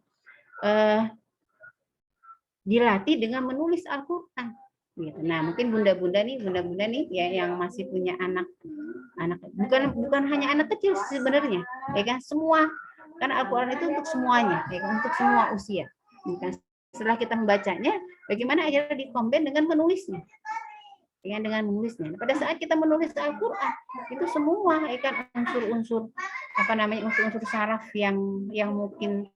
dilatih dengan menulis Al-Qur'an gitu. Nah, mungkin bunda-bunda nih ya, yang masih punya anak bukan hanya anak kecil sebenarnya ya kan, semua, karena Al-Qur'an itu untuk semuanya ya kan, untuk semua usia ya kan. Setelah kita membacanya, bagaimana akhirnya dikomben dengan menulisnya ya, dengan menulisnya. Pada saat kita menulis Al-Qur'an itu semua ya kan, unsur-unsur apa namanya, unsur-unsur saraf yang mungkin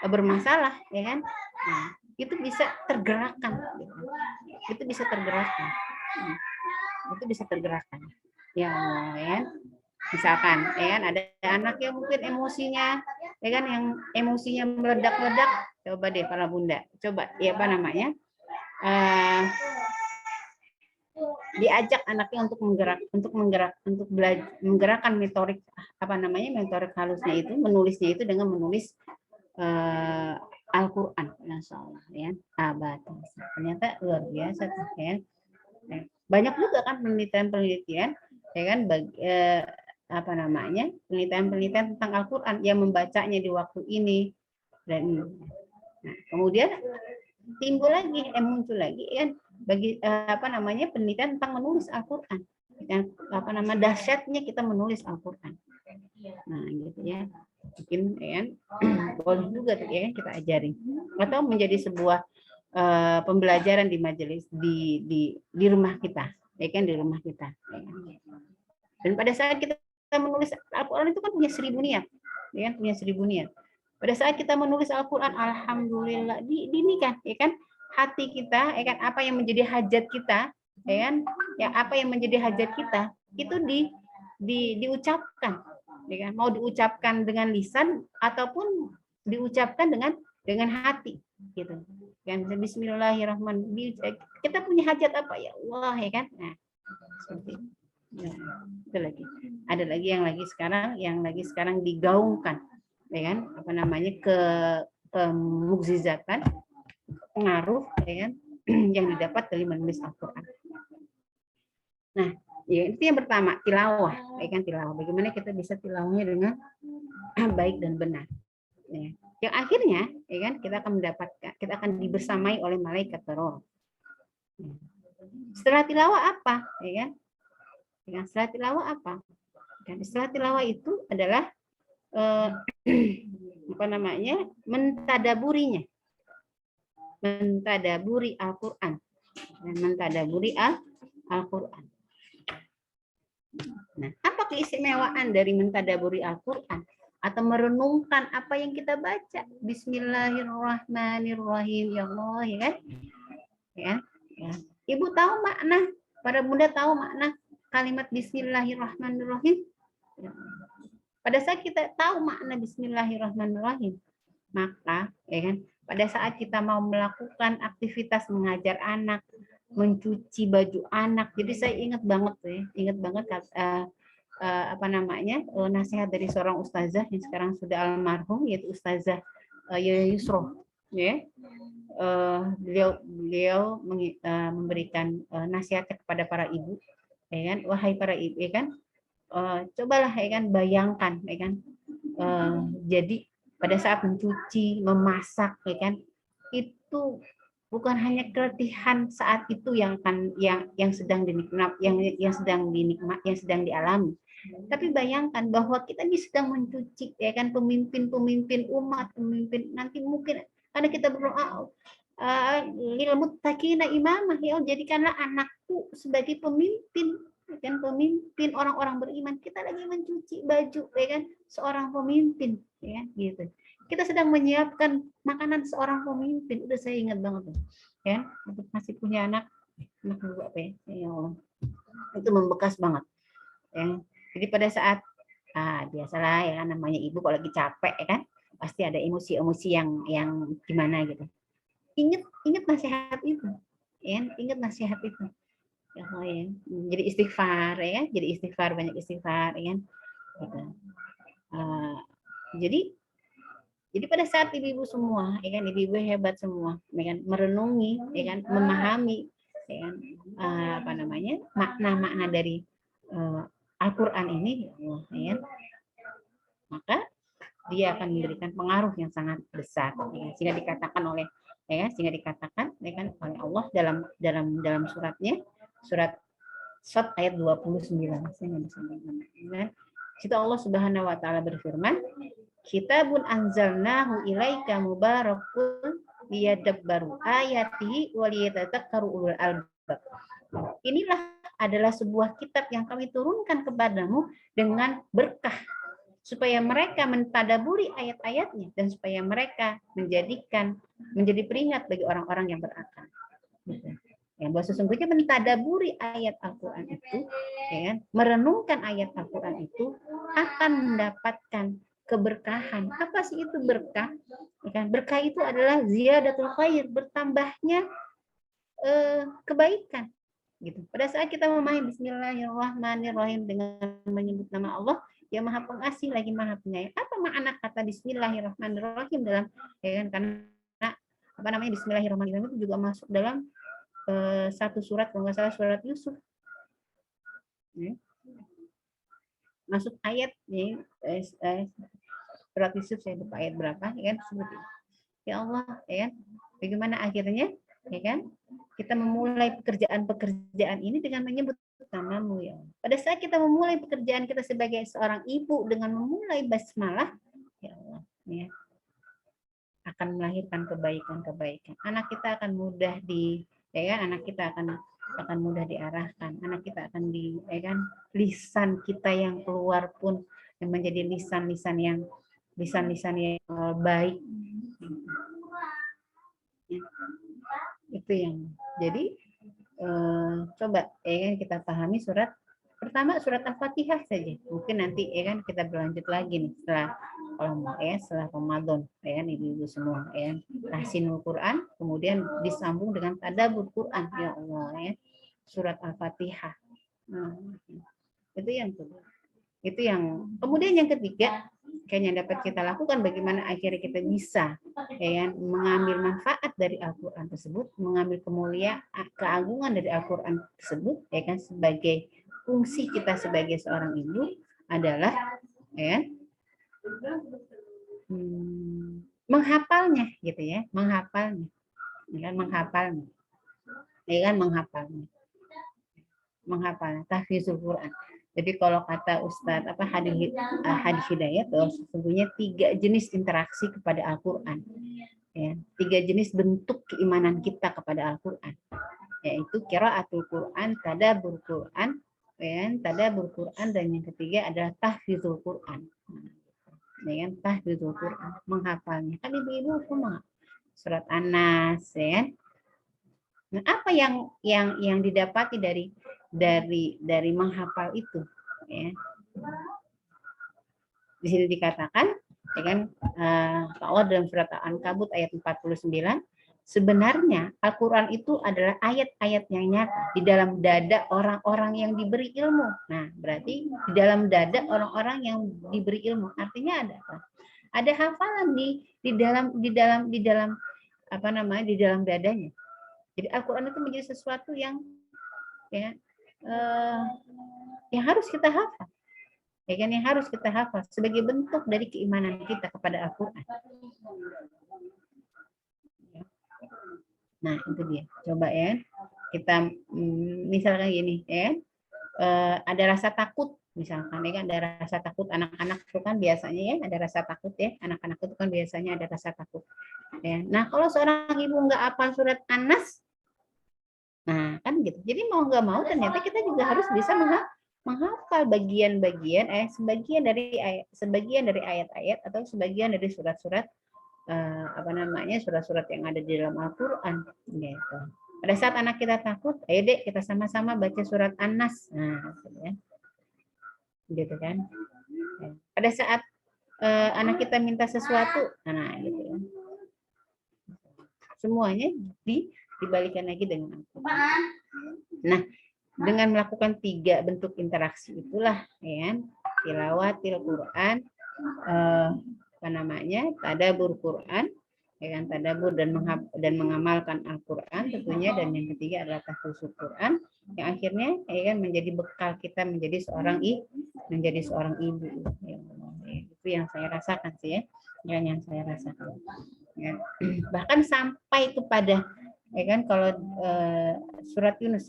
bermasalah ya kan, nah, itu bisa tergerakkan gitu. Itu bisa tergerakkan ya Allah ya. Misalkan ya kan, ada anak yang mungkin emosinya ya kan, yang emosinya meledak-ledak, coba deh para bunda, coba ya apa namanya, diajak anaknya untuk menggerakkan motorik apa namanya, motorik halusnya itu, menulisnya itu dengan menulis Al-Qur'an, Masya Allah ya. Ternyata luar biasa ya. Banyak juga kan penelitian ya kan, apa namanya, penelitian tentang Al-Qur'an yang membacanya di waktu ini dan ini. Nah, kemudian muncul lagi kan, bagi apa namanya, penelitian tentang menulis Al-Qur'an. Dan apa nama, dahsyatnya kita menulis Al-Qur'an. Nah, gitu ya. Mungkin ya boleh juga tuh ya kita ajarin, atau menjadi sebuah pembelajaran di majelis di rumah kita, ya kan, di rumah kita. Ya kan? Dan pada saat kita menulis Al-Quran itu kan punya 1000 niat, ya kan, punya 1000 niat. Pada saat kita menulis Al-Quran, alhamdulillah ini kan, ya kan, hati kita, ya kan, apa yang menjadi hajat kita, ya kan, ya apa yang menjadi hajat kita itu diucapkan, ya kan, mau diucapkan dengan lisan ataupun diucapkan dengan hati, gitu. Kan Bismillahirrahmanirrahim. Kita punya hajat apa ya Allah, ya kan? Nah, seperti itu. Ya, itu lagi. Ada lagi yang lagi sekarang digaungkan, ya kan? Apa namanya, mukjizatan, pengaruh, ya kan? Yang didapat dari menulis Al-Quran. Nah, ya, itu yang pertama, tilawah, ya kan, tilawah. Bagaimana kita bisa tilawahnya dengan baik dan benar. Ya. Yang akhirnya, ya kan, kita akan mendapatkan, kita akan dibersamai oleh malaikat roh. Setelah tilawah apa, ya kan? Setelah tilawah apa? Dan setelah tilawah itu adalah apa namanya, mentadaburinya, mentadaburi Al-Quran, mentadaburi Al-Quran. Nah, apa keistimewaan dari mentadaburi Al-Quran atau merenungkan apa yang kita baca? Bismillahirrahmanirrahim, ya Allah, ya kan? Ya, ya. Ibu tahu makna, para bunda tahu makna kalimat Bismillahirrahmanirrahim? Pada saat kita tahu makna Bismillahirrahmanirrahim, maka, ya kan, pada saat kita mau melakukan aktivitas mengajar anak, mencuci baju anak, jadi saya ingat banget apa namanya, nasihat dari seorang ustazah yang sekarang sudah almarhum, yaitu Ustazah Yoyo Yusro, ya. Beliau memberikan nasihatnya kepada para ibu, ya kan, wahai para ibu, ya kan, cobalah, ya kan, bayangkan, ya kan, jadi pada saat mencuci, memasak, ya kan, itu bukan hanya keletihan saat itu yang sedang dinikmat, yang sedang dialami, tapi bayangkan bahwa kita ini sedang mencuci, ya kan, pemimpin umat, pemimpin nanti mungkin, karena kita berdoa lil muttaqina imamah, ya jadikanlah anakku sebagai pemimpin, kan, pemimpin orang-orang beriman. Kita lagi mencuci baju, ya kan, seorang pemimpin, ya gitu. Kita sedang menyiapkan makanan seorang pemimpin. Udah saya ingat banget tuh, ya, untuk masih punya anak juga, ya Allah, itu membekas banget, ya. Jadi pada saat biasalah, ya, namanya ibu kalau lagi capek, ya kan, pasti ada emosi-emosi yang gimana gitu. Ingat nasihat itu, ya, ingat nasihat itu. Ya, ya. Jadi istighfar, ya, jadi istighfar, banyak istighfar, ya. Gitu. Jadi pada saat ibu-ibu semua, ya kan, ibu-ibu hebat semua, ya kan, merenungi, ya kan, memahami, ya kan, apa namanya, makna-makna dari Al-Quran ini, ya Allah, ya, maka dia akan memberikan pengaruh yang sangat besar, ya, sehingga dikatakan oleh, ya, sehingga dikatakan, ya kan, oleh Allah dalam suratnya, surat Shad ayat 29. Saya nggak bisa baca. Situ Allah Subhanahu wa taala berfirman, Kitabun anzalnahu ilaika mubarakun liyadabbaru ayatihi wa liyatadzakkaru ulul albab. Inilah adalah sebuah kitab yang kami turunkan kepadamu dengan berkah, supaya mereka mentadaburi ayat-ayatnya dan supaya mereka menjadi peringat bagi orang-orang yang berakal. Ya, bahwa sesungguhnya mentadaburi ayat Al-Quran itu, ya, merenungkan ayat Al-Quran itu akan mendapatkan keberkahan. Apa sih itu berkah? Ya, berkah itu adalah ziyadatul khair, bertambahnya kebaikan. Gitu. Pada saat kita memahami Bismillahirrahmanirrahim dengan menyebut nama Allah yang Maha Pengasih lagi Maha Penyayang. Apa makna kata Bismillahirrahmanirrahim dalam, ya kan, karena apa namanya, Bismillahirrahmanirrahim itu juga masuk dalam satu surat, kalau nggak salah surat Yusuf, ya. Masuk ayat, ya, surat Yusuf, saya lupa ayat berapa, ya kan, seperti itu. Ya Allah, ya kan, bagaimana akhirnya, ya kan, kita memulai pekerjaan ini dengan menyebut namamu, ya. Pada saat kita memulai pekerjaan kita sebagai seorang ibu dengan memulai basmalah, ya Allah, ya, akan melahirkan kebaikan-kebaikan. Anak kita akan mudah anak kita akan mudah diarahkan. Anak kita akan lisan kita yang keluar pun yang menjadi lisan-lisan yang baik. Itu yang jadi coba kita pahami pertama surat Al-Fatihah saja. Mungkin nanti kita berlanjut lagi nih setelah Ramadan ibu-ibu semua tahsinul Quran, kemudian disambung dengan tadabbur Quran, ya Allah surat Al-Fatihah. Itu yang kedua. Itu yang kemudian yang ketiga yang dapat kita lakukan, bagaimana akhirnya kita bisa mengambil manfaat dari Al-Quran tersebut, mengambil kemuliaan, keagungan dari Al-Quran tersebut sebagai fungsi kita sebagai seorang ibu adalah menghafalnya gitu ya, menghafalnya. Tahfizul Quran. Jadi kalau kata Ustadz Hadis Hidayat, sesungguhnya 3 jenis interaksi kepada Al-Quran, 3 jenis bentuk keimanan kita kepada Al-Quran, yaitu qiraatul Quran, tadabbur Quran, dan yang ketiga adalah tahfizul Quran. Tahfizul Quran, menghafalnya. Kan ibu-ibu semua surat An-Nas, Nah, apa yang didapati dari menghafal itu? Di sini dikatakan, Allah dalam surat Al-Ankabut ayat 49, sebenarnya Al-Quran itu adalah ayat-ayat yang nyata di dalam dada orang-orang yang diberi ilmu. Nah, berarti di dalam dada orang-orang yang diberi ilmu. Artinya ada apa? Ada hafalan di dalam dadanya. Jadi Al-Quran itu menjadi sesuatu yang harus kita hafal. Yang harus kita hafal sebagai bentuk dari keimanan kita kepada Al-Quran. Nah, itu dia. Coba kita misalkan gini ada rasa takut misalkan ada rasa takut anak-anak itu kan biasanya ada rasa takut anak-anak itu kan biasanya ada rasa takut. Nah, kalau seorang ibu nggak hafal surat An-Nas, nah kan gitu. Jadi mau nggak mau ternyata kita juga harus bisa menghafal bagian-bagian sebagian dari ayat-ayat atau sebagian dari surat-surat surat-surat yang ada di dalam Al-Quran gitu. Pada saat anak kita takut, ayo dek kita sama-sama baca surat An-Nas. Nah, gitu kan. Pada saat anak kita minta sesuatu, nah gitu ya. Semuanya dibalikan lagi dengan Al-Quran. Nah, dengan melakukan 3 bentuk interaksi itulah tilawatil Quran, tadabbur Quran, tadabbur dan mengamalkan Al-Quran tentunya, dan yang ketiga adalah tahfizul Quran yang akhirnya menjadi bekal kita menjadi seorang ibu. Itu yang saya rasakan sih yang saya rasakan. Bahkan sampai kepada kalau surat Yunus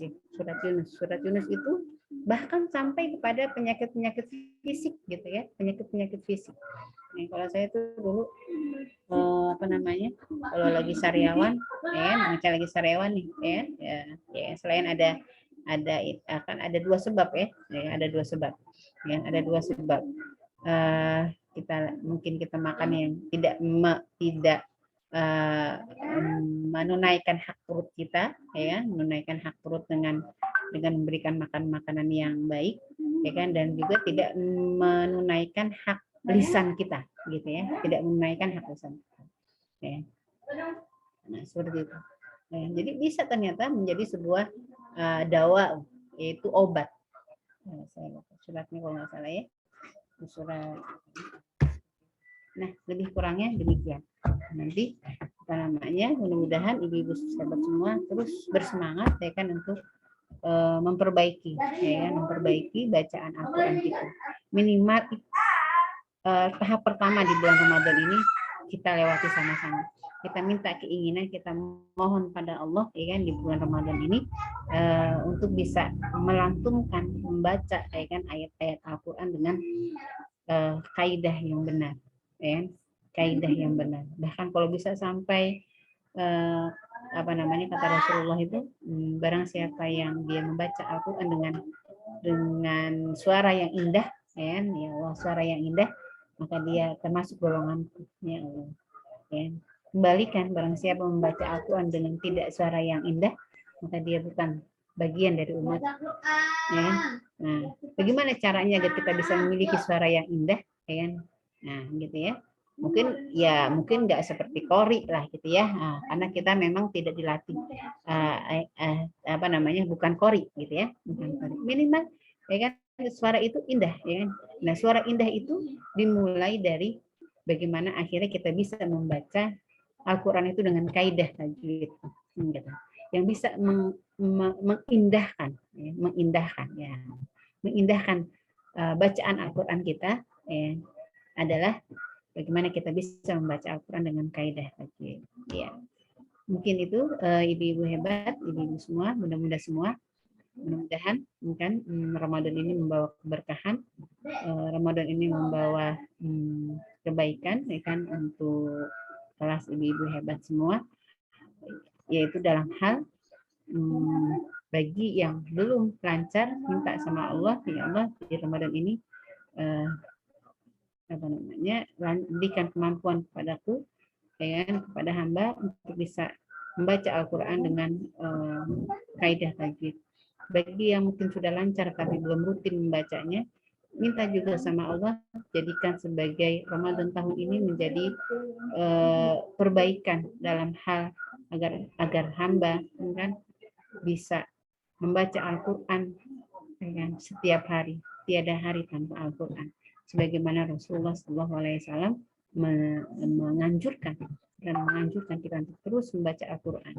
itu bahkan sampai kepada penyakit fisik gitu ya, penyakit fisik. Nah, kalau saya tuh dulu kalau lagi sariawan nih selain ada 2 sebab ada 2 sebab kita makan yang tidak menunaikan hak perut kita, menunaikan hak perut dengan memberikan makan makanan yang baik, dan juga tidak menunaikan hak lisan kita, gitu ya, tidak menunaikan hak lisan kita. Nah, seperti itu. Jadi bisa ternyata menjadi sebuah dawa, yaitu obat. Saya lupa suratnya kalau nggak salah ya, surat. Nah, lebih kurangnya demikian. Nanti mudah-mudahan ibu-ibu sahabat semua terus bersemangat untuk memperbaiki bacaan Al-Quran kita. Minimal tahap pertama di bulan Ramadan ini kita lewati sama-sama. Kita minta keinginan, kita mohon pada Allah di bulan Ramadan ini untuk bisa melantunkan, membaca ayat-ayat Al-Quran dengan kaidah yang benar. kaidah yang benar. Bahkan kalau bisa sampai apa namanya, kata Rasulullah itu, barang siapa yang dia membaca Al-Quran dengan suara yang indah, ya Allah, suara yang indah, maka dia termasuk golongan ya Allah. Ya. Kembalikan, barang siapa membaca Al-Quran dengan tidak suara yang indah, maka dia bukan bagian dari umat. Ya. Nah, bagaimana caranya agar kita bisa memiliki suara yang indah? Ya. Nah, gitu ya. Mungkin nggak seperti Qori lah gitu ya. Nah, karena kita memang tidak dilatih apa namanya, bukan Qori gitu ya, bukan Qori. Minimal ya kan suara itu indah ya kan. Nah, suara indah itu dimulai dari bagaimana akhirnya kita bisa membaca Al-Quran itu dengan kaidah tajwid gitu. Yang bisa mengindahkan bacaan Al-Quran kita ya, adalah bagaimana kita bisa membaca Al-Quran dengan kaidah tajwid. Ya. Mungkin itu ibu-ibu hebat, ibu-ibu semua, mudah-mudahan kan Ramadan ini membawa keberkahan, Ramadan ini membawa kebaikan ya kan untuk kelas ibu-ibu hebat semua, yaitu dalam hal bagi yang belum lancar, minta sama Allah, ya Allah di Ramadan ini apa namanya, berikan kemampuan kepadaku ya, kepada hamba untuk bisa membaca Al-Quran dengan kaidah tajwid. Bagi yang mungkin sudah lancar tapi belum rutin membacanya, minta juga sama Allah jadikan sebagai Ramadan tahun ini menjadi perbaikan dalam hal agar hamba kan bisa membaca Al-Quran kan, setiap hari, tiada hari tanpa Al-Quran. Sebagaimana Rasulullah SAW menganjurkan kita untuk terus membaca Al-Quran,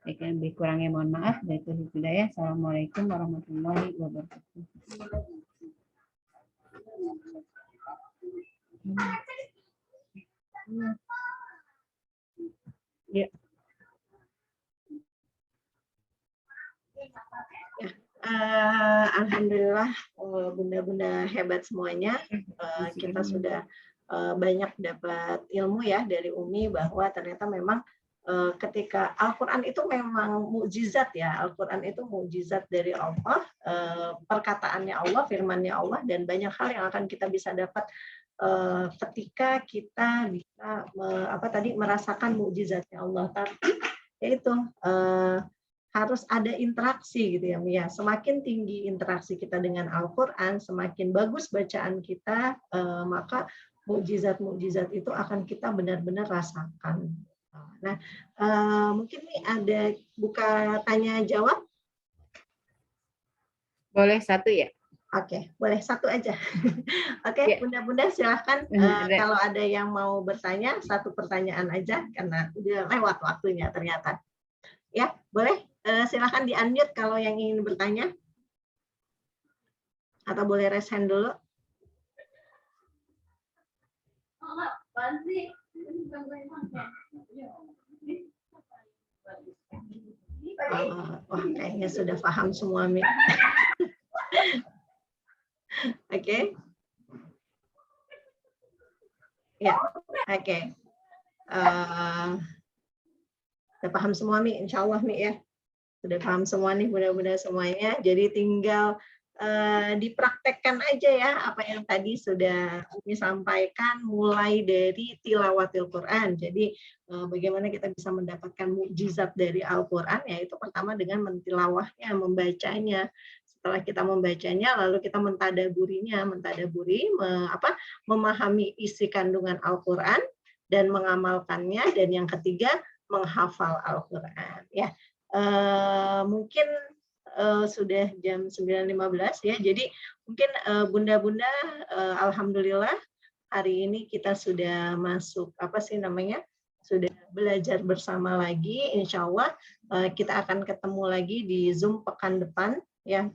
Lebih kurangnya mohon maaf. Dari itu hidayah. Assalamualaikum warahmatullahi wabarakatuh. Ya. Alhamdulillah bunda-bunda hebat semuanya. Kita sudah banyak dapat ilmu ya dari Umi bahwa ternyata memang ketika Al-Quran itu memang mukjizat ya. Al-Quran itu mukjizat dari Allah, perkataannya Allah, firmannya Allah, dan banyak hal yang akan kita bisa dapat ketika kita bisa merasakan mukjizatnya Allah. Tapi yaitu harus ada interaksi gitu ya Mia. Semakin tinggi interaksi kita dengan Al-Quran, semakin bagus bacaan kita, maka mukjizat-mukjizat itu akan kita benar-benar rasakan. Nah, mungkin nih ada buka tanya jawab. Boleh satu ya? Oke, boleh satu aja. Oke, ya. Bunda-bunda silahkan kalau ada yang mau bertanya, satu pertanyaan aja karena udah lewat waktunya ternyata. Ya, boleh silahkan di-unmute kalau yang ingin bertanya. Atau boleh raise hand dulu. Wah, kayaknya sudah paham semua, Mi. Oke. Ya, oke. Sudah paham semua, Mi. Insya Allah, Mi, ya. Sudah paham semua nih, mudah-mudahan semuanya. Jadi tinggal dipraktekkan aja ya apa yang tadi sudah Umi sampaikan, mulai dari tilawatil Quran. Jadi bagaimana kita bisa mendapatkan mukjizat dari Al-Quran, yaitu pertama dengan mentilawahnya, membacanya. Setelah kita membacanya, lalu kita memahami isi kandungan Al-Quran dan mengamalkannya. Dan yang ketiga, menghafal Al-Quran. Ya, mungkin sudah jam 9.15 ya. Jadi mungkin bunda-bunda alhamdulillah hari ini kita sudah masuk sudah belajar bersama lagi. Insya Allah kita akan ketemu lagi di Zoom pekan depan ya.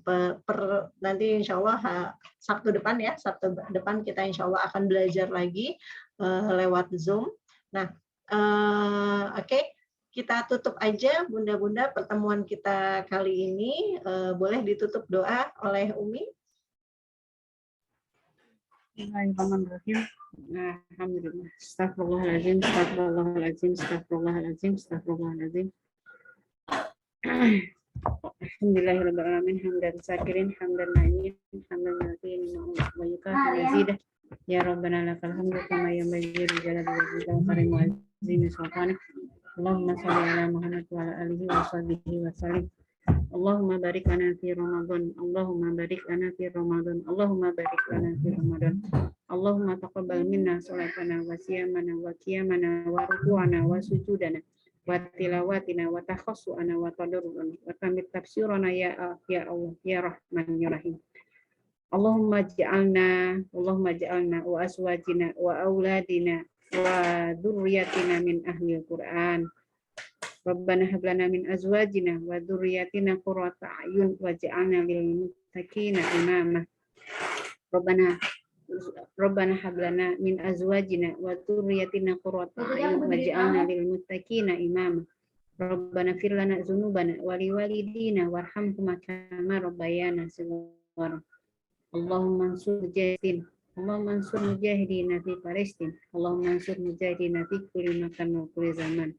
Nanti insya Allah Sabtu depan ya. Sabtu depan kita insya Allah akan belajar lagi lewat Zoom. Nah, oke. Kita tutup aja, bunda-bunda, pertemuan kita kali ini. Boleh ditutup doa oleh Umi? Bismillahirrahmanirrahim. Alhamdulillah. Astagfirullahaladzim, astagfirullahaladzim, astagfirullahaladzim, astagfirullahaladzim. Alhamdulillahirrahmanirrahim. Hamdan syakirin, hamdan na'imin, hamdan yakin, wa yukafi mazidah. Ya Rabbana lakal hamdu kama yanbaghi li jalali wajhika wa karim wa azimi sultanik. Allahumma shalli ala Muhammad wa ala alihi wa sahbihi wa sallim. Allahumma barik lana fi Ramadan. Allahumma barik lana fi Ramadan. Allahumma barik lana fi Ramadan. Allahumma taqabbal minna salatana wa siyamana wa qiyamana wa ruku'ana wa sujudana wa tilawatina wa takhassuana wa tadarruna wa tamit tafsirana ya Allah ya Rahman ya Rahim. Allahumma ja'alna wa aswajina wa auladina wa dzurriyyatina min ahli Qur'an. Rabbana hab lana min azwajina wa dzurriyyatina qurrata a'yun waj'alna lil muttaqina imama. Rabbana hab lana min azwajina wa dzurriyyatina qurrata a'yun waj'alna lil muttaqina imama. Rabbana fir lana dzunubana wa liwalidina warhamhum kama rabbayana shaghira. Allahumma ansur mujahidina fi Palestin. Allahumma ansur mujahidina fi kulli makan wa kulli zaman.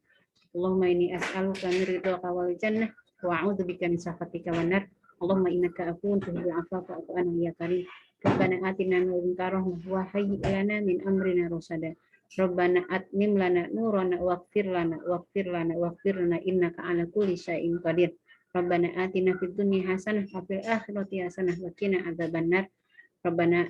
Allahumma inni as'aluka min ridhaka wal jannah wa a'udzu bika min sakhatika wan nar. Allahumma innaka afuwwun tuhibbul afwa fa'fu anna ya karim. Rabbana atina min ladunka rahmah wa hayyi' lana min amrina rasada. Rabbana atmim lana nurana waghfir lana innaka 'ala kulli syai'in qadir. Rabbana atina fid dunya hasanah wa fil akhirati hasanah wa qina adzabannar. Rabbana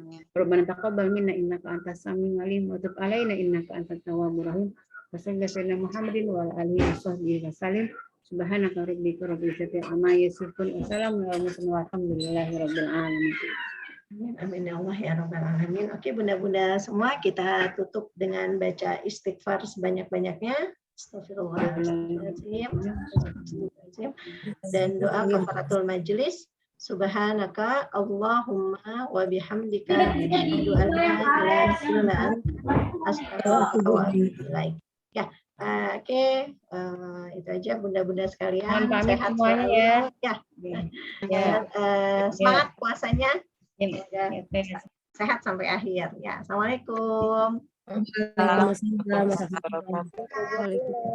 taqabbal minna innaka antas samiul alim wa tub 'alaina innaka antat tawwabur rahim. Wassalamu Muhammadin wa alihi washabbihi wasallim. Subhanaka rabbika rabbil izzati amma yasifun. Wassalamualaikum warahmatullahi wabarakatuh. Amin ya Allah ya rabbal alamin. Oke bunda-bunda semua, kita tutup dengan baca istighfar sebanyak-banyaknya. Astagfirullahaladzim. Dan doa kafaratul majelis. Subhanaka Allahumma wa bihamdika asyhadu an la ilaha illa anta astaghfiruka wa atubu ilaik. Ya, oke, itu aja bunda-bunda sekalian. Sehat semuanya ya. Ya. Semangat puasanya. Sehat sampai akhir. Ya, assalamualaikum. Waalaikumsalam warahmatullahi wabarakatuh.